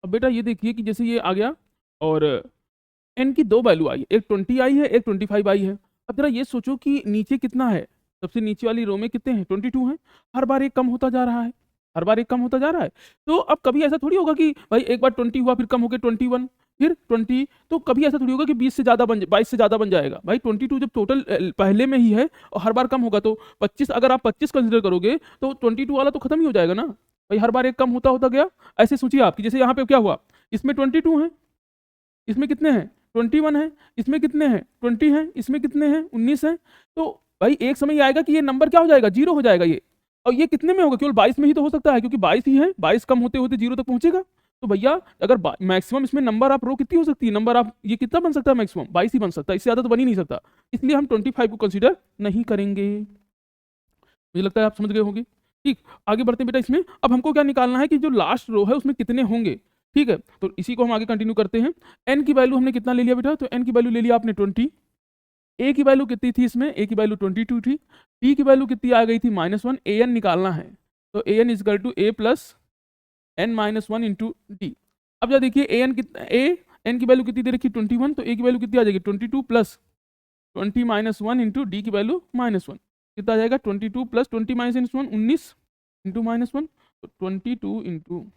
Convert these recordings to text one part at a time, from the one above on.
अब बेटा ये देखिए कि जैसे ये आ गया और n की 2 वैल्यू आई है, एक 20 आई है, एक 25 आई है। अब जरा ये सोचो कि नीचे कितना है, सबसे नीचे वाली रो में कितने हैं, 22 हैं। हर बार एक कम होता जा रहा है, हर बार एक कम होता जा रहा है। तो अब कभी ऐसा थोड़ी होगा कि भाई एक बार 20 हुआ, फिर कम होके 21, फिर 20, तो कभी ऐसा थोड़ी होगा कि 20 से ज़्यादा 22 से ज़्यादा बन जाएगा। भाई 22 जब टोटल पहले में ही है और हर बार कम होगा, तो 25, अगर आप 25 कंसिडर करोगे तो 22 वाला तो खत्म ही हो जाएगा ना। भाई हर बार एक कम होता होता गया। ऐसे सोचिए आप कि जैसे यहाँ पे क्या हुआ, इसमें 22 है, इसमें कितने हैं, 21 है, इसमें कितने हैं, 20 हैं, इसमें कितने हैं, 19 हैं। तो भाई एक समय ये आएगा कि ये नंबर क्या हो जाएगा, जीरो हो जाएगा ये। और ये कितने में होगा, केवल 22 में ही तो हो सकता है, क्योंकि 22 ही है, 22 कम होते होते जीरो तक पहुंचेगा। तो भैया अगर मैक्सिमम इसमें नंबर आप रो कितनी हो सकती है, नंबर आप ये कितना बन सकता है, मैक्सिमम 22 ही बन सकता है, इससे ज्यादा तो बन ही नहीं सकता। इसलिए हम 25 को कंसिडर नहीं करेंगे। मुझे लगता है आप समझ गए होंगे। ठीक, आगे बढ़ते हैं बेटा। इसमें अब हमको क्या निकालना है कि जो लास्ट रो है उसमें कितने होंगे। ठीक है, तो इसी को हम आगे कंटिन्यू करते हैं। एन की वैल्यू हमने कितना ले लिया बेटा, तो एन की वैल्यू ले लिया आपने 20। ए की वैल्यू कितनी थी इसमें, ए की वैल्यू 22 थी। टी की वैल्यू कितनी आ गई थी, -1। ए एन निकालना है, तो A n equal to A plus n -1 into D. अब जरा देखिए ए एन कितना, ए एन की वैल्यू कितनी दे रखी 21, तो ए की वैल्यू कितनी आ जाएगी 22 प्लस 20 -1 इंटू डी की वैल्यू -1। कितना आ जाएगा 22 प्लस 20 -1, 19 इंटू -1, तो 22 इंटू,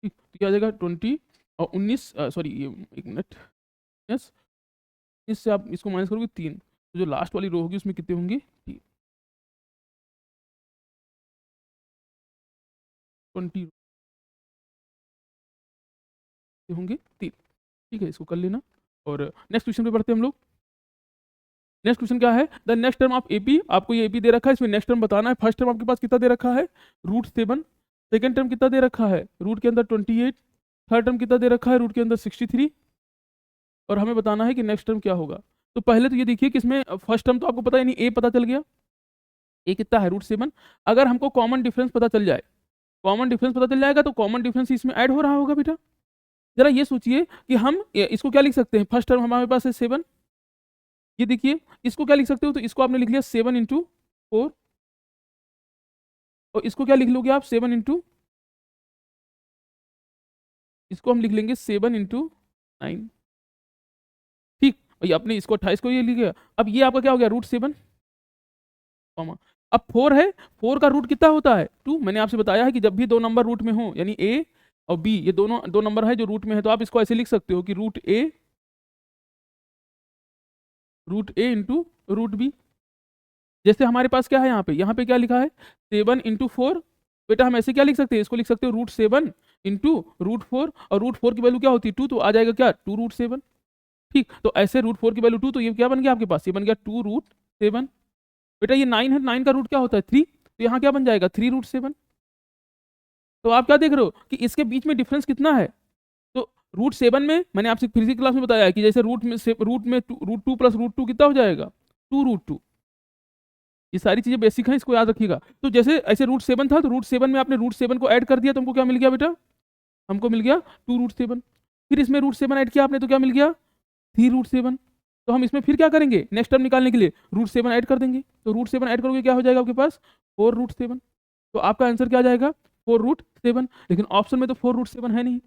ठीक, तो क्या आ जाएगा 20 और 19, सॉरी ये एक मिनट, यस, इससे आप इसको माइनस करोगे 3, तो जो लास्ट वाली रो होगी उसमें कितने होंगे, 20 होंगे 3। ठीक है, इसको कर लेना। और नेक्स्ट क्वेश्चन पे बढ़ते हैं हम लोग। नेक्स्ट क्वेश्चन क्या है, the next term of AP, आपको ये एपी दे रखा है, इसमें नेक्स्ट टर्म बताना है। फर्स्ट टर्म आपके पास कितना दे रखा है, √7। सेकंड टर्म कितना दे रखा है, रूट के अंदर 28। थर्ड टर्म कितना दे रखा है, रूट के अंदर 63। और हमें बताना है कि नेक्स्ट टर्म क्या होगा। तो पहले तो ये देखिए कि इसमें फर्स्ट टर्म तो आपको पता है, यानी ए पता चल गया, ए कितना है, √7। अगर हमको कॉमन डिफरेंस पता चल जाए, कॉमन डिफरेंस पता चल जाएगा, तो कॉमन डिफरेंस इसमें ऐड हो रहा होगा बेटा। जरा ये सोचिए कि हम इसको क्या लिख सकते हैं, फर्स्ट टर्म हमारे पास है 7, ये देखिए इसको क्या लिख सकते हो, तो इसको आपने लिख लिया 7 × 4, और इसको क्या लिख लोगे आप, 7 इसको हम लिख लेंगे 7 × 9। ठीक भैया, आपने इसको 28 को ये लिख गया। अब ये आपका क्या हो गया, √7, कॉमा, अब 4 है, 4 का रूट कितना होता है, 2। मैंने आपसे बताया है कि जब भी दो नंबर रूट में हो, यानी ए और बी, ये दोनों दो नंबर है जो रूट में है, तो आप इसको ऐसे लिख सकते हो कि √a इंटू √b। जैसे हमारे पास क्या है, यहाँ पे क्या लिखा है, 7 × 4। बेटा हम ऐसे क्या लिख सकते हैं, इसको लिख सकते हो √7 इंटू √4, और √4 की वैल्यू क्या होती है 2, तो आ जाएगा क्या 2 √7। ठीक, तो ऐसे √4 की वैल्यू 2, तो ये क्या बन गया आपके पास, ये बन गया 2 √7। बेटा ये 9 है, 9 का रूट क्या होता है 3, तो यहाँ क्या बन जाएगा 3 √7। तो आप क्या देख रहे हो कि इसके बीच में डिफरेंस कितना है। तो √7 में मैंने आपसे फिजिक्स क्लास में बताया है कि जैसे रूट में √2 प्लस √2 कितना हो जाएगा 2 √2। ये सारी चीजें बेसिक हैं, इसको याद रखिएगा। तो जैसे ऐसे √7 था, तो √7 में आपने √7 को ऐड कर दिया, तो हमको क्या मिल गया बेटा, हमको मिल गया 2 √7। फिर इसमें √7 ऐड किया आपने, तो क्या मिल गया 3 √7। तो हम इसमें फिर क्या करेंगे, नेक्स्ट टर्म निकालने के लिए √7 ऐड कर देंगे, तो √7 ऐड करोगे क्या हो जाएगा आपके पास 4 √7। तो आपका आंसर क्या आ जाएगा 4 √7। लेकिन ऑप्शन में तो 4 √7 है नहीं।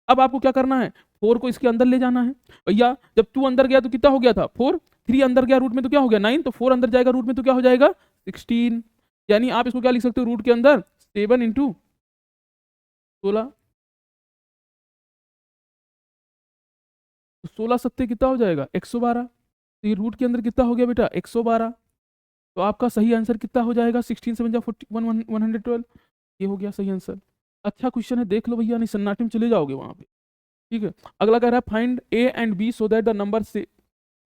अब आपको क्या करना है, 4 को इसके अंदर ले जाना है। भैया जब 2 अंदर गया तो कितना हो गया था 4, 3 अंदर गया रूट में तो क्या हो गया 9, तो 4 अंदर जाएगा रूट में तो क्या हो जाएगा 16। यानी आप इसको क्या लिख सकते हो, रूट के अंदर 7 × 16, 16 सत्ते कितना हो जाएगा 112। तो ये रूट के अंदर कितना हो गया बेटा 112। तो आपका सही आंसर कितना हो जाएगा 16 7 41 112, ये हो गया सही आंसर। अच्छा क्वेश्चन है, देख लो भैया, नहीं सन्नाटे में चले जाओगे वहां पे। ठीक है, अगला कह रहा है find A and B so that the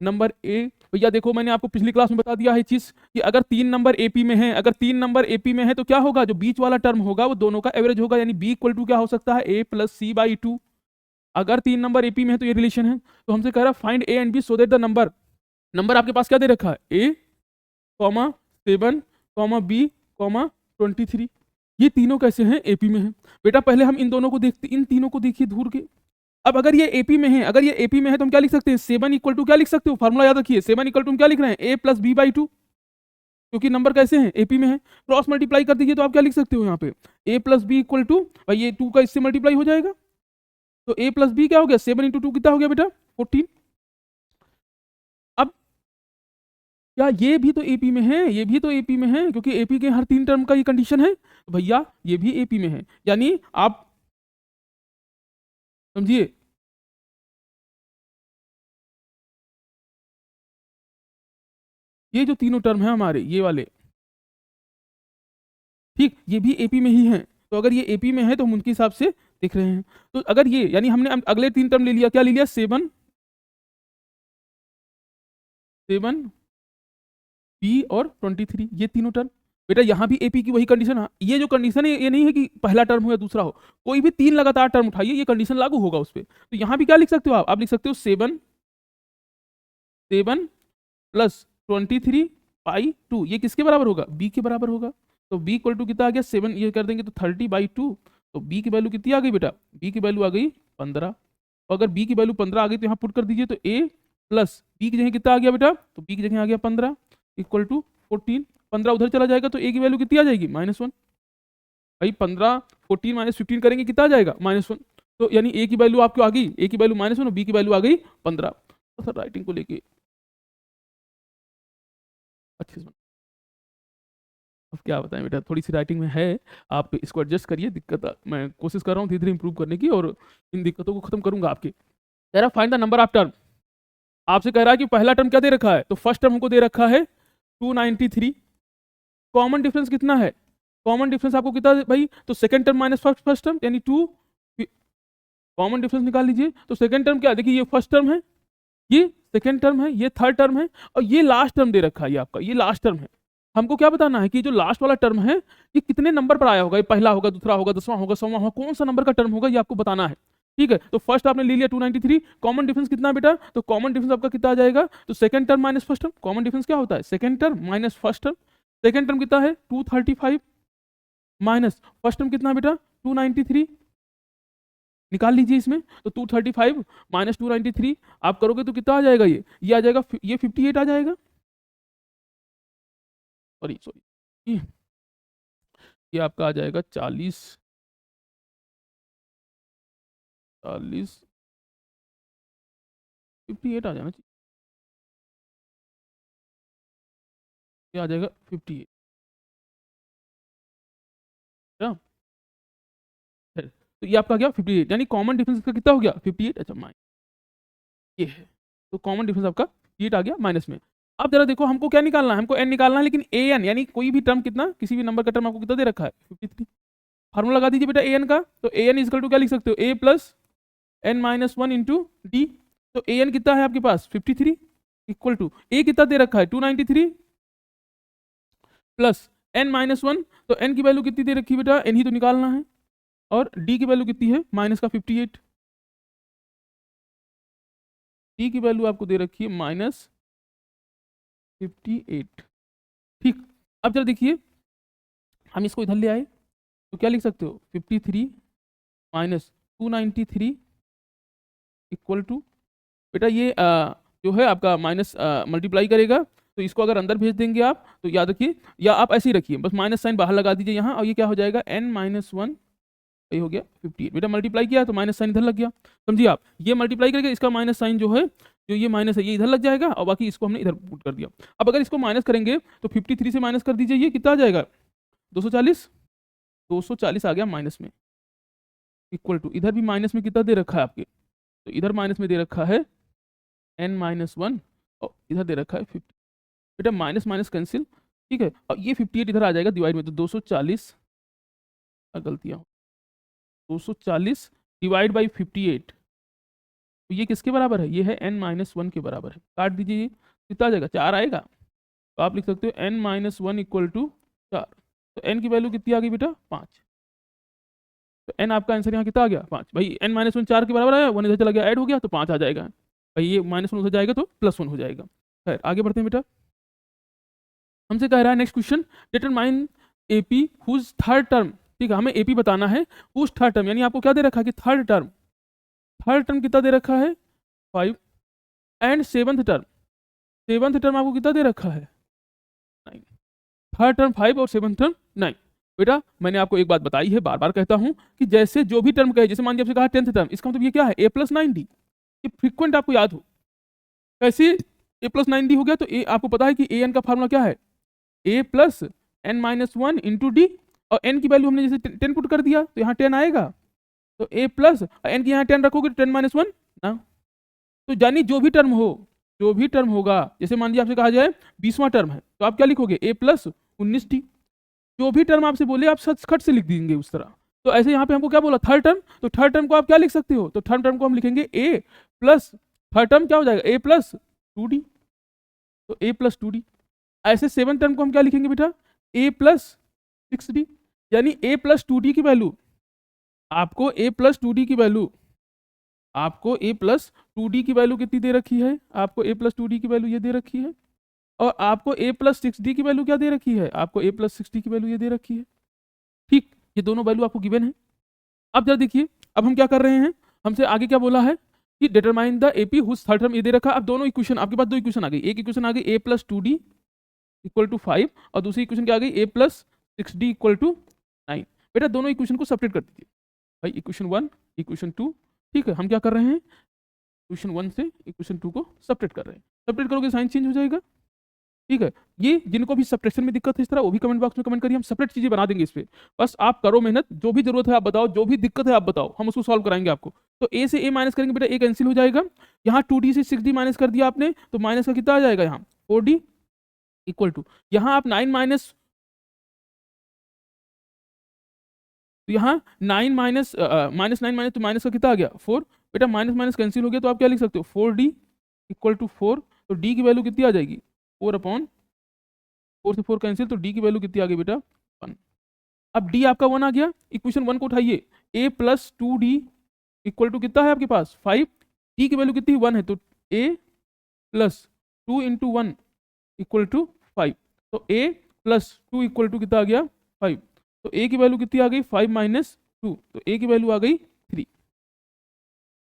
number A. भैया देखो मैंने आपको पिछली क्लास में बता दिया है चीज कि अगर 3 नंबर एपी में है, अगर 3 नंबर एपी में है तो क्या होगा, जो बीच वाला टर्म होगा वो दोनों का एवरेज होगा, यानी बी इक्वल टू क्या हो सकता है a + c/2। अगर 3 नंबर एपी में है तो ये रिलेशन है। तो हमसे कह रहा है find A and B so that the number आपके पास क्या दे रखा है a, 7, b, 23। ये तीनों कैसे हैं एपी में है। बेटा पहले हम इन दोनों को देखते, इन तीनों को देखिए दूर के, अब अगर ये एपी में है, अगर ये एपी में है तो हम क्या लिख सकते हैं, 7 इक्वल टू क्या लिख सकते हो, फॉर्मूला याद रखिए, 7 इक्वल टू हम क्या लिख रहे हैं, ए प्लस बी बाई 2, क्योंकि नंबर कैसे हैं, एपी में है, क्रॉस मल्टीप्लाई कर दीजिए तो आप क्या लिख सकते हो यहाँ पे, ए प्लस बी इक्वल टू, भाई ये 2 का इससे मल्टीप्लाई हो जाएगा, तो ए प्लस बी क्या हो गया, 7 इंटू 2 कितना हो गया बेटा, 14। अब क्या ये भी तो एपी में है, ये भी तो एपी में है, क्योंकि एपी के हर 3 टर्म का ये कंडीशन है, तो भैया ये भी एपी में है, यानी आप समझिए, ये जो तीनों टर्म है हमारे ये वाले, ठीक, ये भी एपी में ही है, तो अगर ये एपी में है तो हम उनके हिसाब से देख रहे हैं, तो अगर ये यानी हमने अगले 3 टर्म ले लिया, क्या ले लिया, 7 बी और 23, ये तीनों टर्म, बेटा यहाँ भी एपी की वही कंडीशन है, ये जो कंडीशन है ये नहीं है कि पहला टर्म हो या दूसरा हो, कोई भी 3 लगातार टर्म उठाइए ये कंडीशन लागू होगा उस पर, तो यहाँ भी क्या लिख सकते हो आप लिख सकते हो 7 प्लस 23/2, ये किसके बराबर होगा, बी के बराबर होगा, तो बी इक्वल टू कितना आ गया, 7 ये कर देंगे तो 30/2, तो बी की वैल्यू कितनी आ गई बेटा, बी की वैल्यू आ गई 15, और अगर बी की वैल्यू 15 आ गई तो यहाँ पुट कर दीजिए, तो ए प्लस बी की जगह कितना आ गया बेटा, तो बी की जगह आ गया 15 इक्वल टू 14, 15 उधर चला जाएगा तो ए की वैल्यू कितनी आ जाएगी, -1, भाई 15 14 माइनस 15 करेंगे कितना आ जाएगा, -1, तो यानी ए की वैल्यू आपको आ गई, ए की वैल्यू -1 और बी की वैल्यू आ गई 15, तो सर राइटिंग को लेके अच्छे से, अब क्या बताएं बेटा, थोड़ी सी राइटिंग में है, आप इसको एडजस्ट करिए, मैं कोशिश कर रहा हूँ धीरे धीरे इंप्रूव करने की, और इन दिक्कतों को खत्म करूंगा आपके। कह रहा find the number of term, आपसे कह रहा है कि पहला टर्म क्या दे रखा है, तो फर्स्ट टर्म हमको दे रखा है 293, कॉमन डिफरेंस कितना है, कॉमन डिफरेंस आपको कितना भाई, तो second term minus first term यानी 2, कॉमन डिफरेंस निकाल लीजिए, तो सेकंड टर्म क्या, देखिए ये फर्स्ट टर्म है, ये सेकंड टर्म है, ये थर्ड टर्म है, और ये लास्ट टर्म दे रखा है, ये आपका ये लास्ट टर्म है, हमको क्या बताना है कि जो लास्ट वाला टर्म है ये कितने नंबर पर आया होगा, ये पहला होगा, दूसरा होगा, 10वां होगा, 100वां होगा, कौन सा नंबर का टर्म होगा ये आपको बताना है, ठीक है, तो फर्स्ट आपने ले लिया 293, कॉमन डिफरेंस कितना बेटा, तो कॉमन डिफरेंस आपका कितना आ जाएगा, तो second term minus first term, common difference क्या होता है, second term minus first term, second term कितना है 235 माइनस फर्स्ट टर्म कितना बेटा 293, निकाल लीजिए इसमें, तो 235 माइनस 293 आप करोगे तो कितना आ जाएगा, ये आ जाएगा, ये 58 आ जाएगा, सॉरी सॉरी, ये आपका आ जाएगा 40 58 आ जाना चाहिए, ये आ जाएगा 58, तो ये आपका गया 58, यानी कॉमन डिफरेंस का कितना हो गया 58, अच्छा माइनस ये है, तो कॉमन डिफरेंस आपका 58 आ गया माइनस में। अब जरा देखो हमको क्या निकालना है, हमको एन निकालना है, लेकिन ए एन यानी कोई भी टर्म कितना, किसी भी नंबर का टर्म आपको कितना दे रखा है 53, फार्मूला लगा दीजिए बेटा ए एन का, तो ए एन इजकल टू क्या लिख सकते हो, A plus N minus 1 into D, तो ए एन कितना है आपके पास 53 इक्वल टू ए कितना दे रखा है 293 प्लस एन माइनस 1, तो एन की वैल्यू कितनी दे रखी है बेटा, एन ही तो निकालना है, और डी की वैल्यू कितनी है माइनस का 58, डी की वैल्यू आपको दे रखी है -58, ठीक। अब जरा देखिए हम इसको इधर ले आए तो क्या लिख सकते हो 53 माइनस 293 इक्वल टू, बेटा ये जो है आपका माइनस मल्टीप्लाई करेगा, तो इसको अगर अंदर भेज देंगे आप तो याद रखिए, या आप ऐसे ही रखिए बस माइनस साइन बाहर लगा दीजिए यहाँ, और ये क्या हो जाएगा n माइनस 1, ये हो गया 58, बेटा मल्टीप्लाई किया तो माइनस साइन इधर लग गया, समझिए आप, ये मल्टीप्लाई करके इसका माइनस साइन जो है, जो ये माइनस है ये इधर लग जाएगा, और बाकी इसको हमने इधर पुट कर दिया। अब अगर इसको माइनस करेंगे तो 53 से माइनस कर दीजिए, ये कितना आ जाएगा 240, 240 आ गया माइनस में, इक्वल टू इधर भी माइनस में कितना दे रखा है आपके, तो इधर माइनस में दे रखा है n माइनस 1, और इधर दे रखा है 50, बेटा माइनस माइनस कैंसिल, ठीक है, और ये 58 इधर आ जाएगा डिवाइड में, तो 240, गलतियाँ 240 डिवाइड बाई 58, तो ये किसके बराबर है, ये है n माइनस 1 के बराबर है, काट दीजिए, ये कितना आ जाएगा 4 आएगा, तो आप लिख सकते हो n माइनस 1 इक्वल टू 4, तो n की वैल्यू कितनी आ गई बेटा 5, तो n आपका आंसर यहाँ कितना आ गया 5, भाई n माइनस 1 4 के बराबर आया, 1 इधर चला गया ऐड हो गया तो 5 आ जाएगा, भाई ये -1 हो जाएगा तो +1 हो जाएगा। खैर आगे बढ़ते हैं बेटा, हमसे कह रहा है next question, determine AP whose third term, ठीक है हमें एपी बताना है हुज थर्ड टर्म, यानी आपको क्या दे रखा है कि थर्ड टर्म, थर्ड टर्म कितना दे रखा है 5 एंड सेवंथ टर्म आपको कितना दे रखा है 9। थर्ड टर्म 5 और सेवंथ टर्म 9। बेटा मैंने आपको एक बात बताई है, बार बार कहता हूं कि जैसे जो भी टर्म कहे, जैसे मान लीजिए आपसे कहा 10th टर्म, इसका मतलब ये क्या है a+9d। ये फ्रीक्वेंट आपको याद हो कैसे a+9d हो गया, तो a आपको पता है कि an का फार्मूला क्या है a+n-1 इंटू डी, और n की वैल्यू हमने जैसे 10 पुट कर दिया तो यहाँ 10 आएगा, तो a प्लस n की यहाँ 10 रखोगे तो 10-1 ना। तो यानी जो भी टर्म होगा, जैसे मान लीजिए आपसे कहा जाए 20वां टर्म है तो आप क्या लिखोगे a+19d। जो भी टर्म आपसे बोले आप सच खट से लिख देंगे उस तरह। तो ऐसे यहाँ पे हमको क्या बोला थर्ड टर्म, तो थर्ड टर्म को आप क्या लिख सकते हो, तो थर्ड टर्म को हम लिखेंगे a प्लस, थर्ड टर्म क्या हो जाएगा a+2d, तो a+2d। ऐसे सेवन टर्म को हम क्या लिखेंगे बेटा a+6d, यानी a+2d की वैल्यू आपको a+2d की वैल्यू आपको a+2d की वैल्यू कितनी दे रखी है, आपको a+2d की वैल्यू ये दे रखी है, और आपको a+6d की वैल्यू क्या दे रखी है, आपको a+6d की वैल्यू ये दे रखी है। ठीक, ये दोनों वैल्यू आपको गिवन है। अब जरा देखिए, अब हम क्या कर रहे हैं, हमसे आगे क्या बोला है कि determine the AP whose third term ये दे रखा। अब दोनों इक्वेशन आपके पास, दो इक्वेशन आ गई, एक इक्वेशन आ गई a+2d इक्वल टू 5 और दूसरी इक्वेशन क्या आ गई a+6d इक्वल टू 9। बेटा दोनों इक्वेशन को सेपरेट कर दीजिए भाई, इक्वेशन 1 इक्वेशन 2। ठीक है, हम क्या कर रहे हैं इक्वेशन 1 से इक्वेशन 2 को सेपरेट कर रहे हैं। सेपरेट करोगे साइन चेंज हो जाएगा। ठीक है, ये जिनको भी सब्ट्रैक्शन में दिक्कत है इस तरह, वो भी कमेंट बॉक्स में कमेंट करिए, हम सेपरेट चीजें बना देंगे इस पे। बस आप करो मेहनत, जो भी जरूरत है आप बताओ, जो भी दिक्कत है आप बताओ, हम उसको सॉल्व कराएंगे आपको। तो a से a माइनस करेंगे बेटा, a कैंसिल हो जाएगा। यहाँ 2d से 6d माइनस कर दिया आपने, तो माइनस का कितना आ जाएगा यहाँ 4d इक्वल टू, यहाँ आप 9 माइनस, तो यहाँ 9 माइनस माइनस 9 माइनस, तो माइनस का कितना आ गया 4। बेटा माइनस माइनस कैंसिल हो गया, तो आप क्या लिख सकते हो 4d इक्वल टू 4। तो d की वैल्यू कितनी आ जाएगी 4 से 4 कैंसिल, तो d की वैल्यू कितनी आ गई बेटा 1। अब d आपका 1 आ गया, इक्वेशन 1 को उठाइए, a+2d इक्वल टू कितना है आपके पास 5, d की वैल्यू कितनी 1 है, तो a+2 इंटू 1 इक्वल टू 5, तो a+2 इक्वल टू कितना आ गया 5। तो a की वैल्यू कितनी आ गई 5 माइनस 2, तो a की वैल्यू आ गई 3।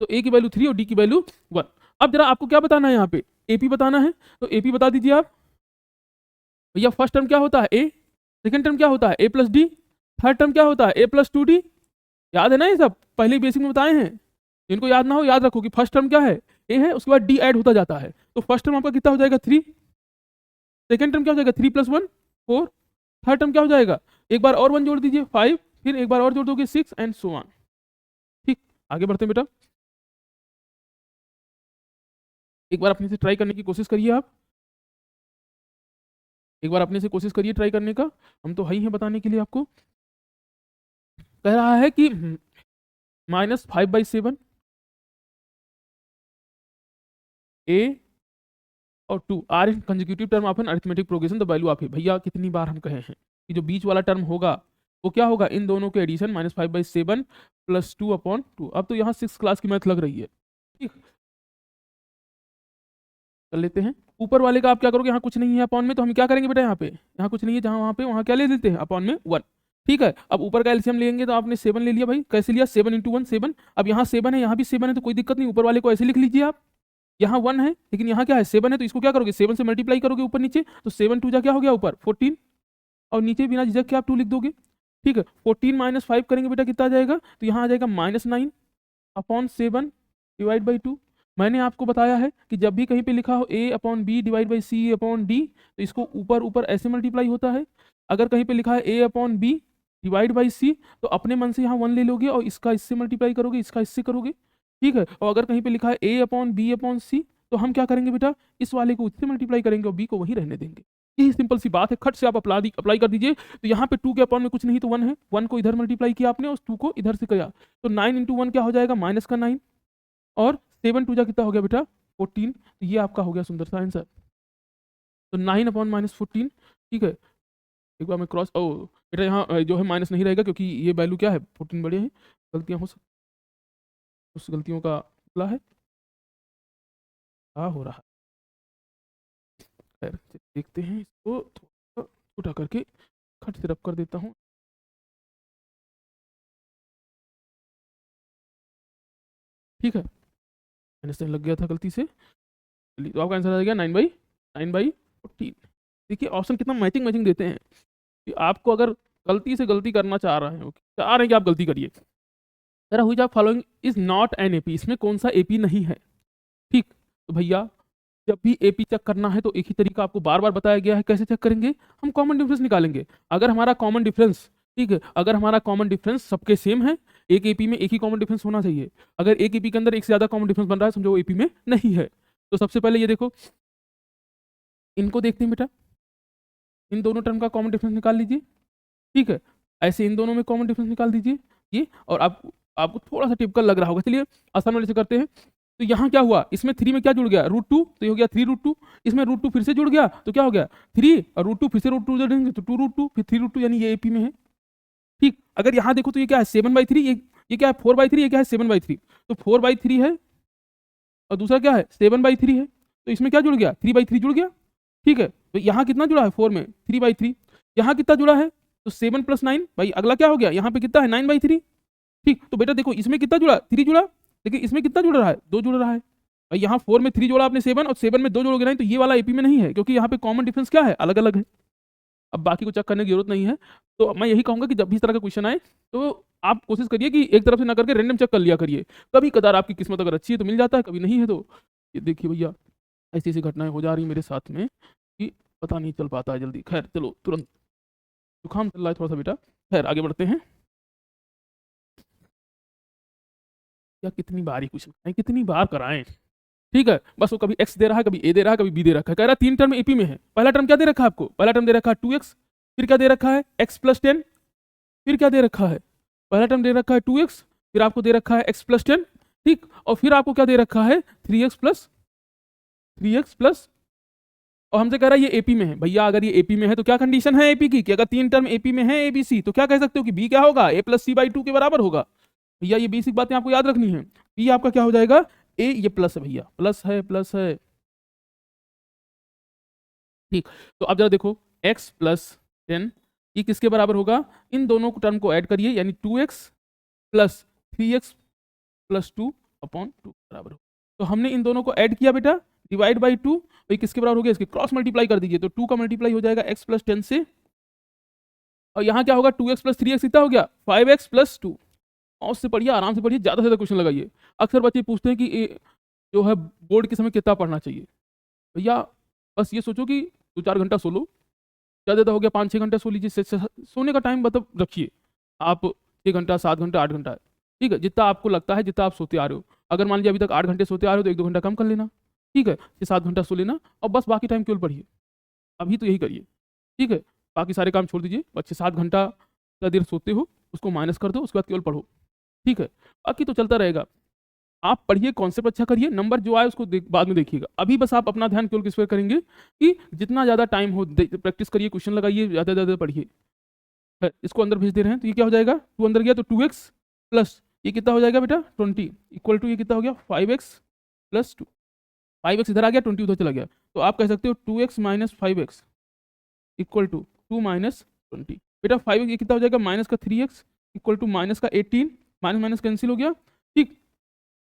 तो a की वैल्यू 3 और d की वैल्यू 1। अब जरा आपको क्या बताना है यहाँ पे ap बताना है, तो ap बता दीजिए आप भैया। फर्स्ट टर्म क्या होता है a, सेकंड टर्म क्या होता है a+d, थर्ड टर्म क्या होता है a+2d। याद है ना, ये सब पहले बेसिक में बताए हैं। इनको याद ना हो याद रखो कि फर्स्ट टर्म क्या है a है, उसके बाद d ऐड होता जाता है। तो फर्स्ट टर्म आपका कितना हो जाएगा 3, सेकंड टर्म क्या हो जाएगा 3 + 1 4, थर्ड टर्म क्या हो जाएगा, एक बार और 1 जोड़ दीजिए 5, फिर एक बार और जोड़ दोगे 6 एंड सो ऑन। ठीक, आगे बढ़ते हैं बेटा, एक बार अपने से ट्राई करने की कोशिश करिए आप, एक बार अपने से कोशिश करिए ट्राई करने का, हम तो है बताने के लिए आपको। कह रहा है कि -5/7 a और 2 are in consecutive term of N arithmetic progression the value of A. भैया कितनी बार हम कहे हैं कि जो बीच वाला टर्म होगा वो क्या होगा, इन दोनों के एडिशन -5/7 + 2/2। अब तो यहाँ 6 क्लास की मैथ लग रही है। ठीक, कर लेते हैं। ऊपर वाले का आप क्या करोगे, यहाँ कुछ नहीं है अपॉन में, तो हम क्या करेंगे बेटा, यहाँ पे यहाँ कुछ नहीं है, जहाँ वहाँ पे वहाँ क्या ले लेते हैं अपॉन में 1। ठीक है, अब ऊपर का एलसीएम लेंगे, तो आपने 7 ले लिया भाई, कैसे लिया 7 × 1 7। अब यहाँ 7 है, यहाँ भी 7 है, तो कोई दिक्कत नहीं, ऊपर वाले को ऐसे लिख लीजिए आप। यहाँ 1 है लेकिन यहाँ क्या है 7 है, तो इसको क्या करोगे 7 से मल्टीप्लाई करोगे ऊपर नीचे, तो 7 2 जा क्या हो गया ऊपर 14, और नीचे बिना झिझक के आप 2 लिख दोगे। ठीक है, 14 - 5 करेंगे बेटा कितना आ जाएगा, तो यहाँ आ जाएगा -9/7 डिवाइड बाई 2। मैंने आपको बताया है कि जब भी कहीं पे लिखा हो a/b डिवाइड बाई c/d, तो इसको ऊपर ऊपर ऐसे मल्टीप्लाई होता है। अगर कहीं पे लिखा है a/b डिवाइड बाई c, तो अपने मन से यहाँ 1 ले लोगे और इसका इससे मल्टीप्लाई करोगे, इसका इससे करोगे। ठीक है, और अगर कहीं पे लिखा है a/b/c, तो हम क्या करेंगे बेटा, इस वाले को इससे मल्टीप्लाई करेंगे और b को वहीं रहने देंगे। यही सिंपल सी बात है, खट से आप अप्लाई कर दीजिए। तो यहाँ पे 2 के अपॉन में कुछ नहीं, तो 1 है, 1 को इधर मल्टीप्लाई किया आपने और 2 को इधर से किया, तो 9 × 1 क्या हो जाएगा -9, और 7 2 जा कितना हो गया बेटा 14। तो ये आपका हो गया सुंदर सा आंसर, तो 9/-14। ठीक है, एक बार मैं क्रॉस, ओ बेटा यहाँ जो है माइनस नहीं रहेगा, क्योंकि ये वैल्यू क्या है 14 बड़े हैं, गलतियाँ हो सकती, उस गलतियों का फला है, क्या हो रहा है। खैर देखते हैं, इसको थोड़ा छोटा करके खट से रब कर देता हूँ। ठीक है, माइनस साइन लग गया था गलती से। चलिए, तो आपका आंसर आ गया 9/14। देखिए ऑप्शन कितना मैचिंग मैचिंग देते हैं कि आपको अगर गलती से गलती करना चाह रहे हैं, चाह रहे हैं कि आप गलती करिए, जरा हुई आप following is not an AP, इसमें कौन सा एपी नहीं है। ठीक, तो भैया जब भी एपी चेक करना है तो एक ही तरीका आपको बार बार बताया गया है। कैसे चेक करेंगे? हम कॉमन डिफरेंस निकालेंगे। अगर हमारा कॉमन डिफरेंस, ठीक है, अगर हमारा कॉमन डिफरेंस सबके सेम है, एक एपी में एक ही कॉमन डिफरेंस होना चाहिए। अगर एक एपी के अंदर एक से ज्यादा कॉमन डिफरेंस बन रहा है, समझो वो एपी में नहीं है। तो सबसे पहले ये देखो, इनको देखते हैं बेटा, इन दोनों टर्म का कॉमन डिफरेंस निकाल लीजिए। ठीक है, ऐसे इन दोनों में कॉमन डिफरेंस निकाल दीजिए ये, और आपको थोड़ा सा टिपिकल लग रहा होगा। चलिए आसान वाले से करते हैं। तो यहाँ क्या हुआ, इसमें 3 में क्या जुड़ गया, √2, तो ये हो गया 3√2। इसमें √2 फिर से जुड़ गया तो क्या हो गया 3, और √2 फिर से √2 जोड़ेंगे तो 2√2, फिर 3√2, यानी ये एपी में है। ठीक, अगर यहाँ देखो तो ये क्या है 7/3, ये क्या है 4/3, ये क्या है 7/3। तो 4/3 है और दूसरा क्या है 7/3 है, तो इसमें क्या जुड़ गया 3/3 जुड़ गया। ठीक है, तो यहाँ कितना जुड़ा है 4 में 3/3, यहाँ कितना जुड़ा है तो 7 + 9 भाई, अगला क्या हो गया यहाँ पे कितना है 9/3। ठीक, तो बेटा देखो इसमें कितना जुड़ा 3 जुड़ा, लेकिन इसमें कितना जुड़ रहा है 2 जुड़ रहा है भाई। यहाँ 4 में 3 जोड़ा आपने 7, और 7 में 2 जोड़ोगे 9, तो ये वाला एपी में नहीं है, क्योंकि यहाँ पे कॉमन डिफरेंस क्या है अलग अलग है। अब बाकी को चेक करने की जरूरत नहीं है। तो मैं यही कहूंगा कि जब भी इस तरह का क्वेश्चन आए तो आप कोशिश करिए कि एक तरफ से ना करके रैंडम चेक कर लिया करिए। कभी कदार आपकी किस्मत अगर अच्छी है तो मिल जाता है, कभी नहीं है तो ये देखिए भैया ऐसी ऐसी घटनाएं हो जा रही मेरे साथ में कि पता नहीं चल पाता है जल्दी। खैर चलो, तुरंत जुकाम चल रहा है थोड़ा सा बेटा। खैर आगे बढ़ते हैं। या कितनी बार ही क्वेश्चन कराएं, कितनी बार कराएं। ठीक है, बस वो कभी एक्स दे रहा है, कभी ए दे रहा है, कभी बी दे रखा है। कह रहा है 3 टर्म एपी में है। पहला टर्म क्या दे रखा है आपको, पहला टर्म दे रखा है 2x, फिर क्या दे रखा है x+10, फिर क्या दे रखा है, पहला टर्म दे रखा है 2x, फिर आपको दे रखा है x+10। ठीक, और फिर आपको क्या दे रखा है 3x+, और हमसे कह रहा है ये एपी में है। भैया अगर ये एपी में है तो क्या कंडीशन है एपी की, कि अगर 3 टर्म एपी में है ए बी सी, तो क्या कह सकते हो कि बी क्या होगा a+c/2 के बराबर होगा। भैया ये बेसिक बातें आपको याद रखनी है। बी आपका क्या हो जाएगा ए, ये प्लस है भैया, प्लस है प्लस है। ठीक, तो अब जरा देखो x+10 ये किसके बराबर होगा, इन दोनों टर्म को ऐड करिए, यानी 2x + 3x+2/2 बराबर होगा। तो हमने इन दोनों को ऐड किया बेटा, डिवाइड बाई 2, तो ये किसके बराबर हो गया, इसके क्रॉस मल्टीप्लाई कर दीजिए, तो 2 का मल्टीप्लाई हो जाएगा x+10 से, और यहाँ क्या होगा 2x + 3x कितना हो गया 5x+2। और उससे पढ़िए, आराम से पढ़िए, ज़्यादा से ज़्यादा क्वेश्चन लगाइए। अक्सर बच्चे पूछते हैं कि जो है बोर्ड के समय कितना पढ़ना चाहिए। भैया बस ये सोचो कि 2-4 घंटा सो लो, ज़्यादा हो गया 5-6 घंटा सो लीजिए। सोने का टाइम मतलब रखिए आप 6 घंटा, 7 घंटा, 8 घंटा है। ठीक है, जितना आपको लगता है, जितना आप सोते आ रहे हो। अगर मान लीजिए अभी तक 8 घंटे सोते आ रहे हो तो 1-2 घंटा कम कर लेना। ठीक है, 6-7 घंटा सो लेना, और बस बाकी टाइम केवल पढ़िए। अभी तो यही करिए। ठीक है, बाकी सारे काम छोड़ दीजिए, बस 6-7 घंटा का देर सोते हो उसको माइनस कर दो, उसके बाद केवल पढ़ो। ठीक है, बाकी तो चलता रहेगा। आप पढ़िए, कॉन्सेप्ट अच्छा करिए, नंबर जो आए उसको बाद में देखिएगा। अभी बस आप अपना ध्यान केवल किस पर करेंगे कि जितना ज़्यादा टाइम हो प्रैक्टिस करिए, क्वेश्चन लगाइए, ज़्यादा ज़्यादा पढ़िए। इसको अंदर भेज दे रहे हैं, तो ये क्या हो जाएगा 2 अंदर गया तो 2x प्लस ये कितना हो जाएगा बेटा 20 इक्वल टू ये कितना हो गया 5x+2। 5x इधर आ गया, 20 उधर चला गया, तो आप कह सकते हो 2x - 5x इक्वल टू 2 - 20। बेटा 5 ये कितना हो जाएगा माइनस का 3x इक्वल टू माइनस का 18, माइनस माइनस कैंसिल हो गया। ठीक,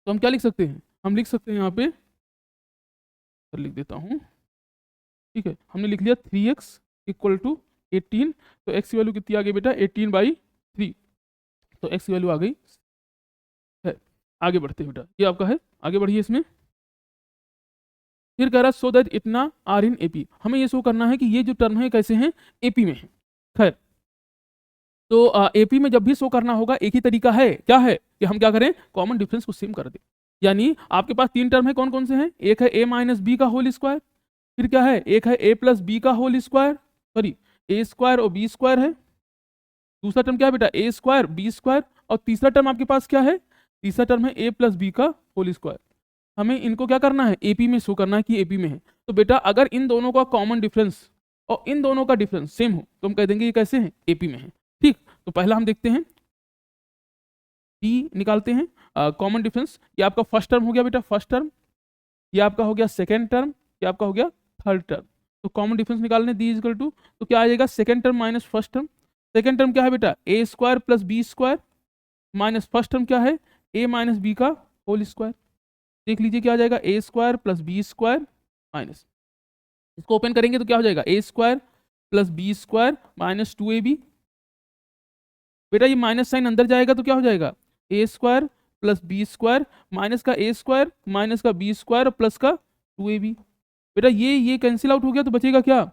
तो हम क्या लिख सकते हैं, हम लिख सकते हैं यहाँ पे, लिख देता हूँ। ठीक है, हमने लिख लिया 3x इक्वल टू 18, तो x की वैल्यू कितनी आ गई बेटा 18/3, तो x की वैल्यू आ गई है। आगे बढ़ते हैं बेटा, ये आपका है, आगे बढ़िए इसमें। फिर कह रहा है सो दैट इतना आर इन एपी, हमें ये शो करना है कि ये जो टर्म है कैसे हैं एपी में है। खैर, तो एपी में जब भी शो करना होगा एक ही तरीका है, क्या है कि हम क्या करें कॉमन डिफरेंस को सेम कर दें। यानी आपके पास 3 टर्म है, कौन कौन से हैं, एक है a - b का होल स्क्वायर, फिर क्या है एक है a + b का होल स्क्वायर, सॉरी a² और b² है। दूसरा टर्म क्या है बेटा a² b², और तीसरा टर्म आपके पास क्या है, तीसरा टर्म है a + b का होल स्क्वायर। हमें इनको क्या करना है एपी में शो करना है कि एपी में है। तो बेटा अगर इन दोनों का कॉमन डिफरेंस और इन दोनों का डिफरेंस सेम हो तो हम कह देंगे ये कैसे हैं एपी में है। ठीक, तो पहला हम देखते हैं डी निकालते हैं कॉमन डिफरेंस। ये आपका फर्स्ट टर्म हो गया बेटा, फर्स्ट टर्म, ये आपका हो गया सेकेंड टर्म, ये आपका हो गया थर्ड टर्म। तो कॉमन डिफरेंस निकालने डी इक्वल टू, तो क्या आ जाएगा second term minus first term. Second term क्या है बेटा a² + b² minus first term क्या है a - b का होल स्क्वायर। देख लीजिए क्या आ जाएगा, A square plus B square minus, इसको ओपन करेंगे तो क्या हो जाएगा, A square plus B square minus 2ab। बेटा ये माइनस साइन अंदर जाएगा तो क्या हो जाएगा, A square plus B square minus का ए स्क्वायर माइनस का बी स्क्वायर प्लस का 2ab। बेटा ये कैंसिल आउट हो गया तो बचेगा क्या,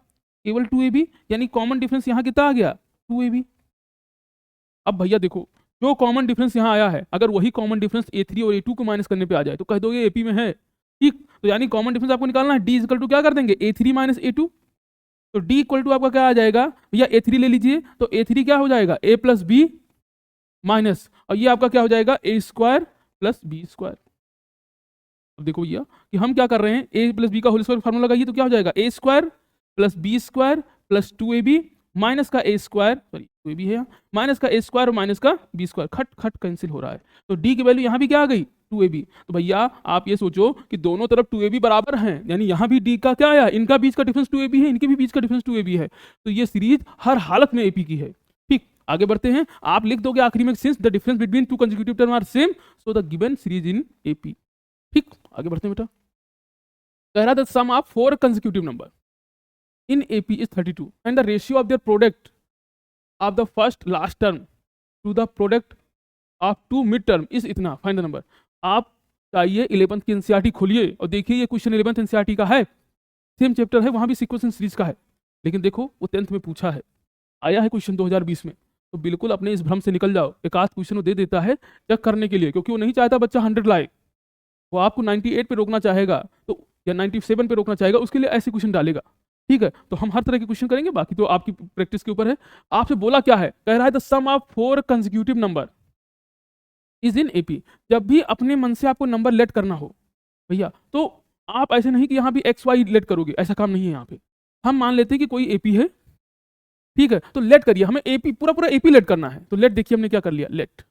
केवल 2ab, यानी कॉमन डिफरेंस यहाँ कितना आ गया, 2ab। अब भैया देखो, जो कॉमन डिफरेंस यहाँ आया है, अगर वही कॉमन डिफरेंस a3 और a2 को माइनस करने पे आ जाए तो कह दोगे AP में है, ठीक। तो यानी कॉमन डिफरेंस आपको निकालना है, d इक्वल टू क्या कर देंगे, a3 माइनस a2। तो d इक्वल टू आपका क्या आ जाएगा भैया, a3 ले लीजिए, तो a3 क्या हो जाएगा, a प्लस बी माइनस, और ये आपका क्या हो जाएगा, a square plus B square. अब देखो भैया कि हम क्या कर रहे हैं, a प्लस बी का होल स्क्वायर फार्मूला लगाइए तो क्या हो जाएगा, a square plus B square plus 2ab minus का a स्क्वायर, सॉरी 2ab है यहाँ, माइनस का a स्क्वायर और माइनस का b स्क्वायर, खट खट कैंसिल हो रहा है। तो d की वैल्यू यहाँ भी क्या आ गई, 2ab। तो भैया आप ये सोचो कि दोनों तरफ 2ab बराबर हैं, यानी यहाँ भी d का क्या आया, इनका बीच का डिफरेंस 2ab है, इनके भी बीच का डिफरेंस 2ab है। तो ये सीरीज हर हालत में AP की है। ठीक, आगे बढ़ते हैं। आप लिख दोगे आखिरी में, since the difference between two consecutive term are same so the given series in AP। ठीक, आगे बढ़ते हैं बेटा। कह रहा था sum of 4 consecutive number in AP is 32 and the ratio of their product of the first last term to the product of two mid term is इतना, find the number. आप चाहिए 11th की एनसीईआरटी खोलिए और देखिए ये question 11th NCERT का है, सेम चैप्टर है, वहां भी सीक्वेंस सीरीज का है, लेकिन देखो वो 10th में पूछा है, आया है क्वेश्चन 2020 में। तो बिल्कुल अपने इस भ्रम से निकल जाओ, एक आध क्वेश्चन वो दे देता है चेक करने के लिए, क्योंकि वो नहीं चाहता बच्चा 100 लाए, वो आपको 98 पे रोकना चाहेगा तो, या 97 पे रोकना चाहेगा, उसके लिए ऐसे क्वेश्चन डालेगा। ठीक है, तो हम हर तरह के क्वेश्चन करेंगे, बाकी तो आपकी प्रैक्टिस के ऊपर है। आपसे बोला क्या है, कह रहा है the sum of 4 consecutive number is in AP। जब भी अपने मन से आपको नंबर लेट करना हो भैया, तो आप ऐसे नहीं कि यहाँ भी XY लेट करोगे, ऐसा काम नहीं है यहाँ पे। हम मान लेते हैं कि कोई AP है, ठीक है, तो लेट करिए, हमें AP पूरा पूरा AP लेट करना है। तो लेट देखिए हमने क्या कर लिया, लेट,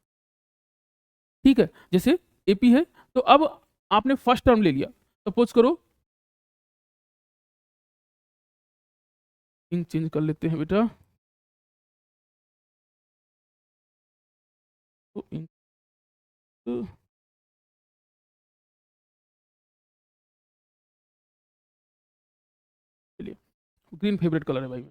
ठीक है, जैसे AP है तो अब आपने फर्स्ट टर्म ले लिया, सपोज करो, इंक चेंज कर लेते हैं बेटा, तो इंक चलिए, ग्रीन फेवरेट कलर है भाई।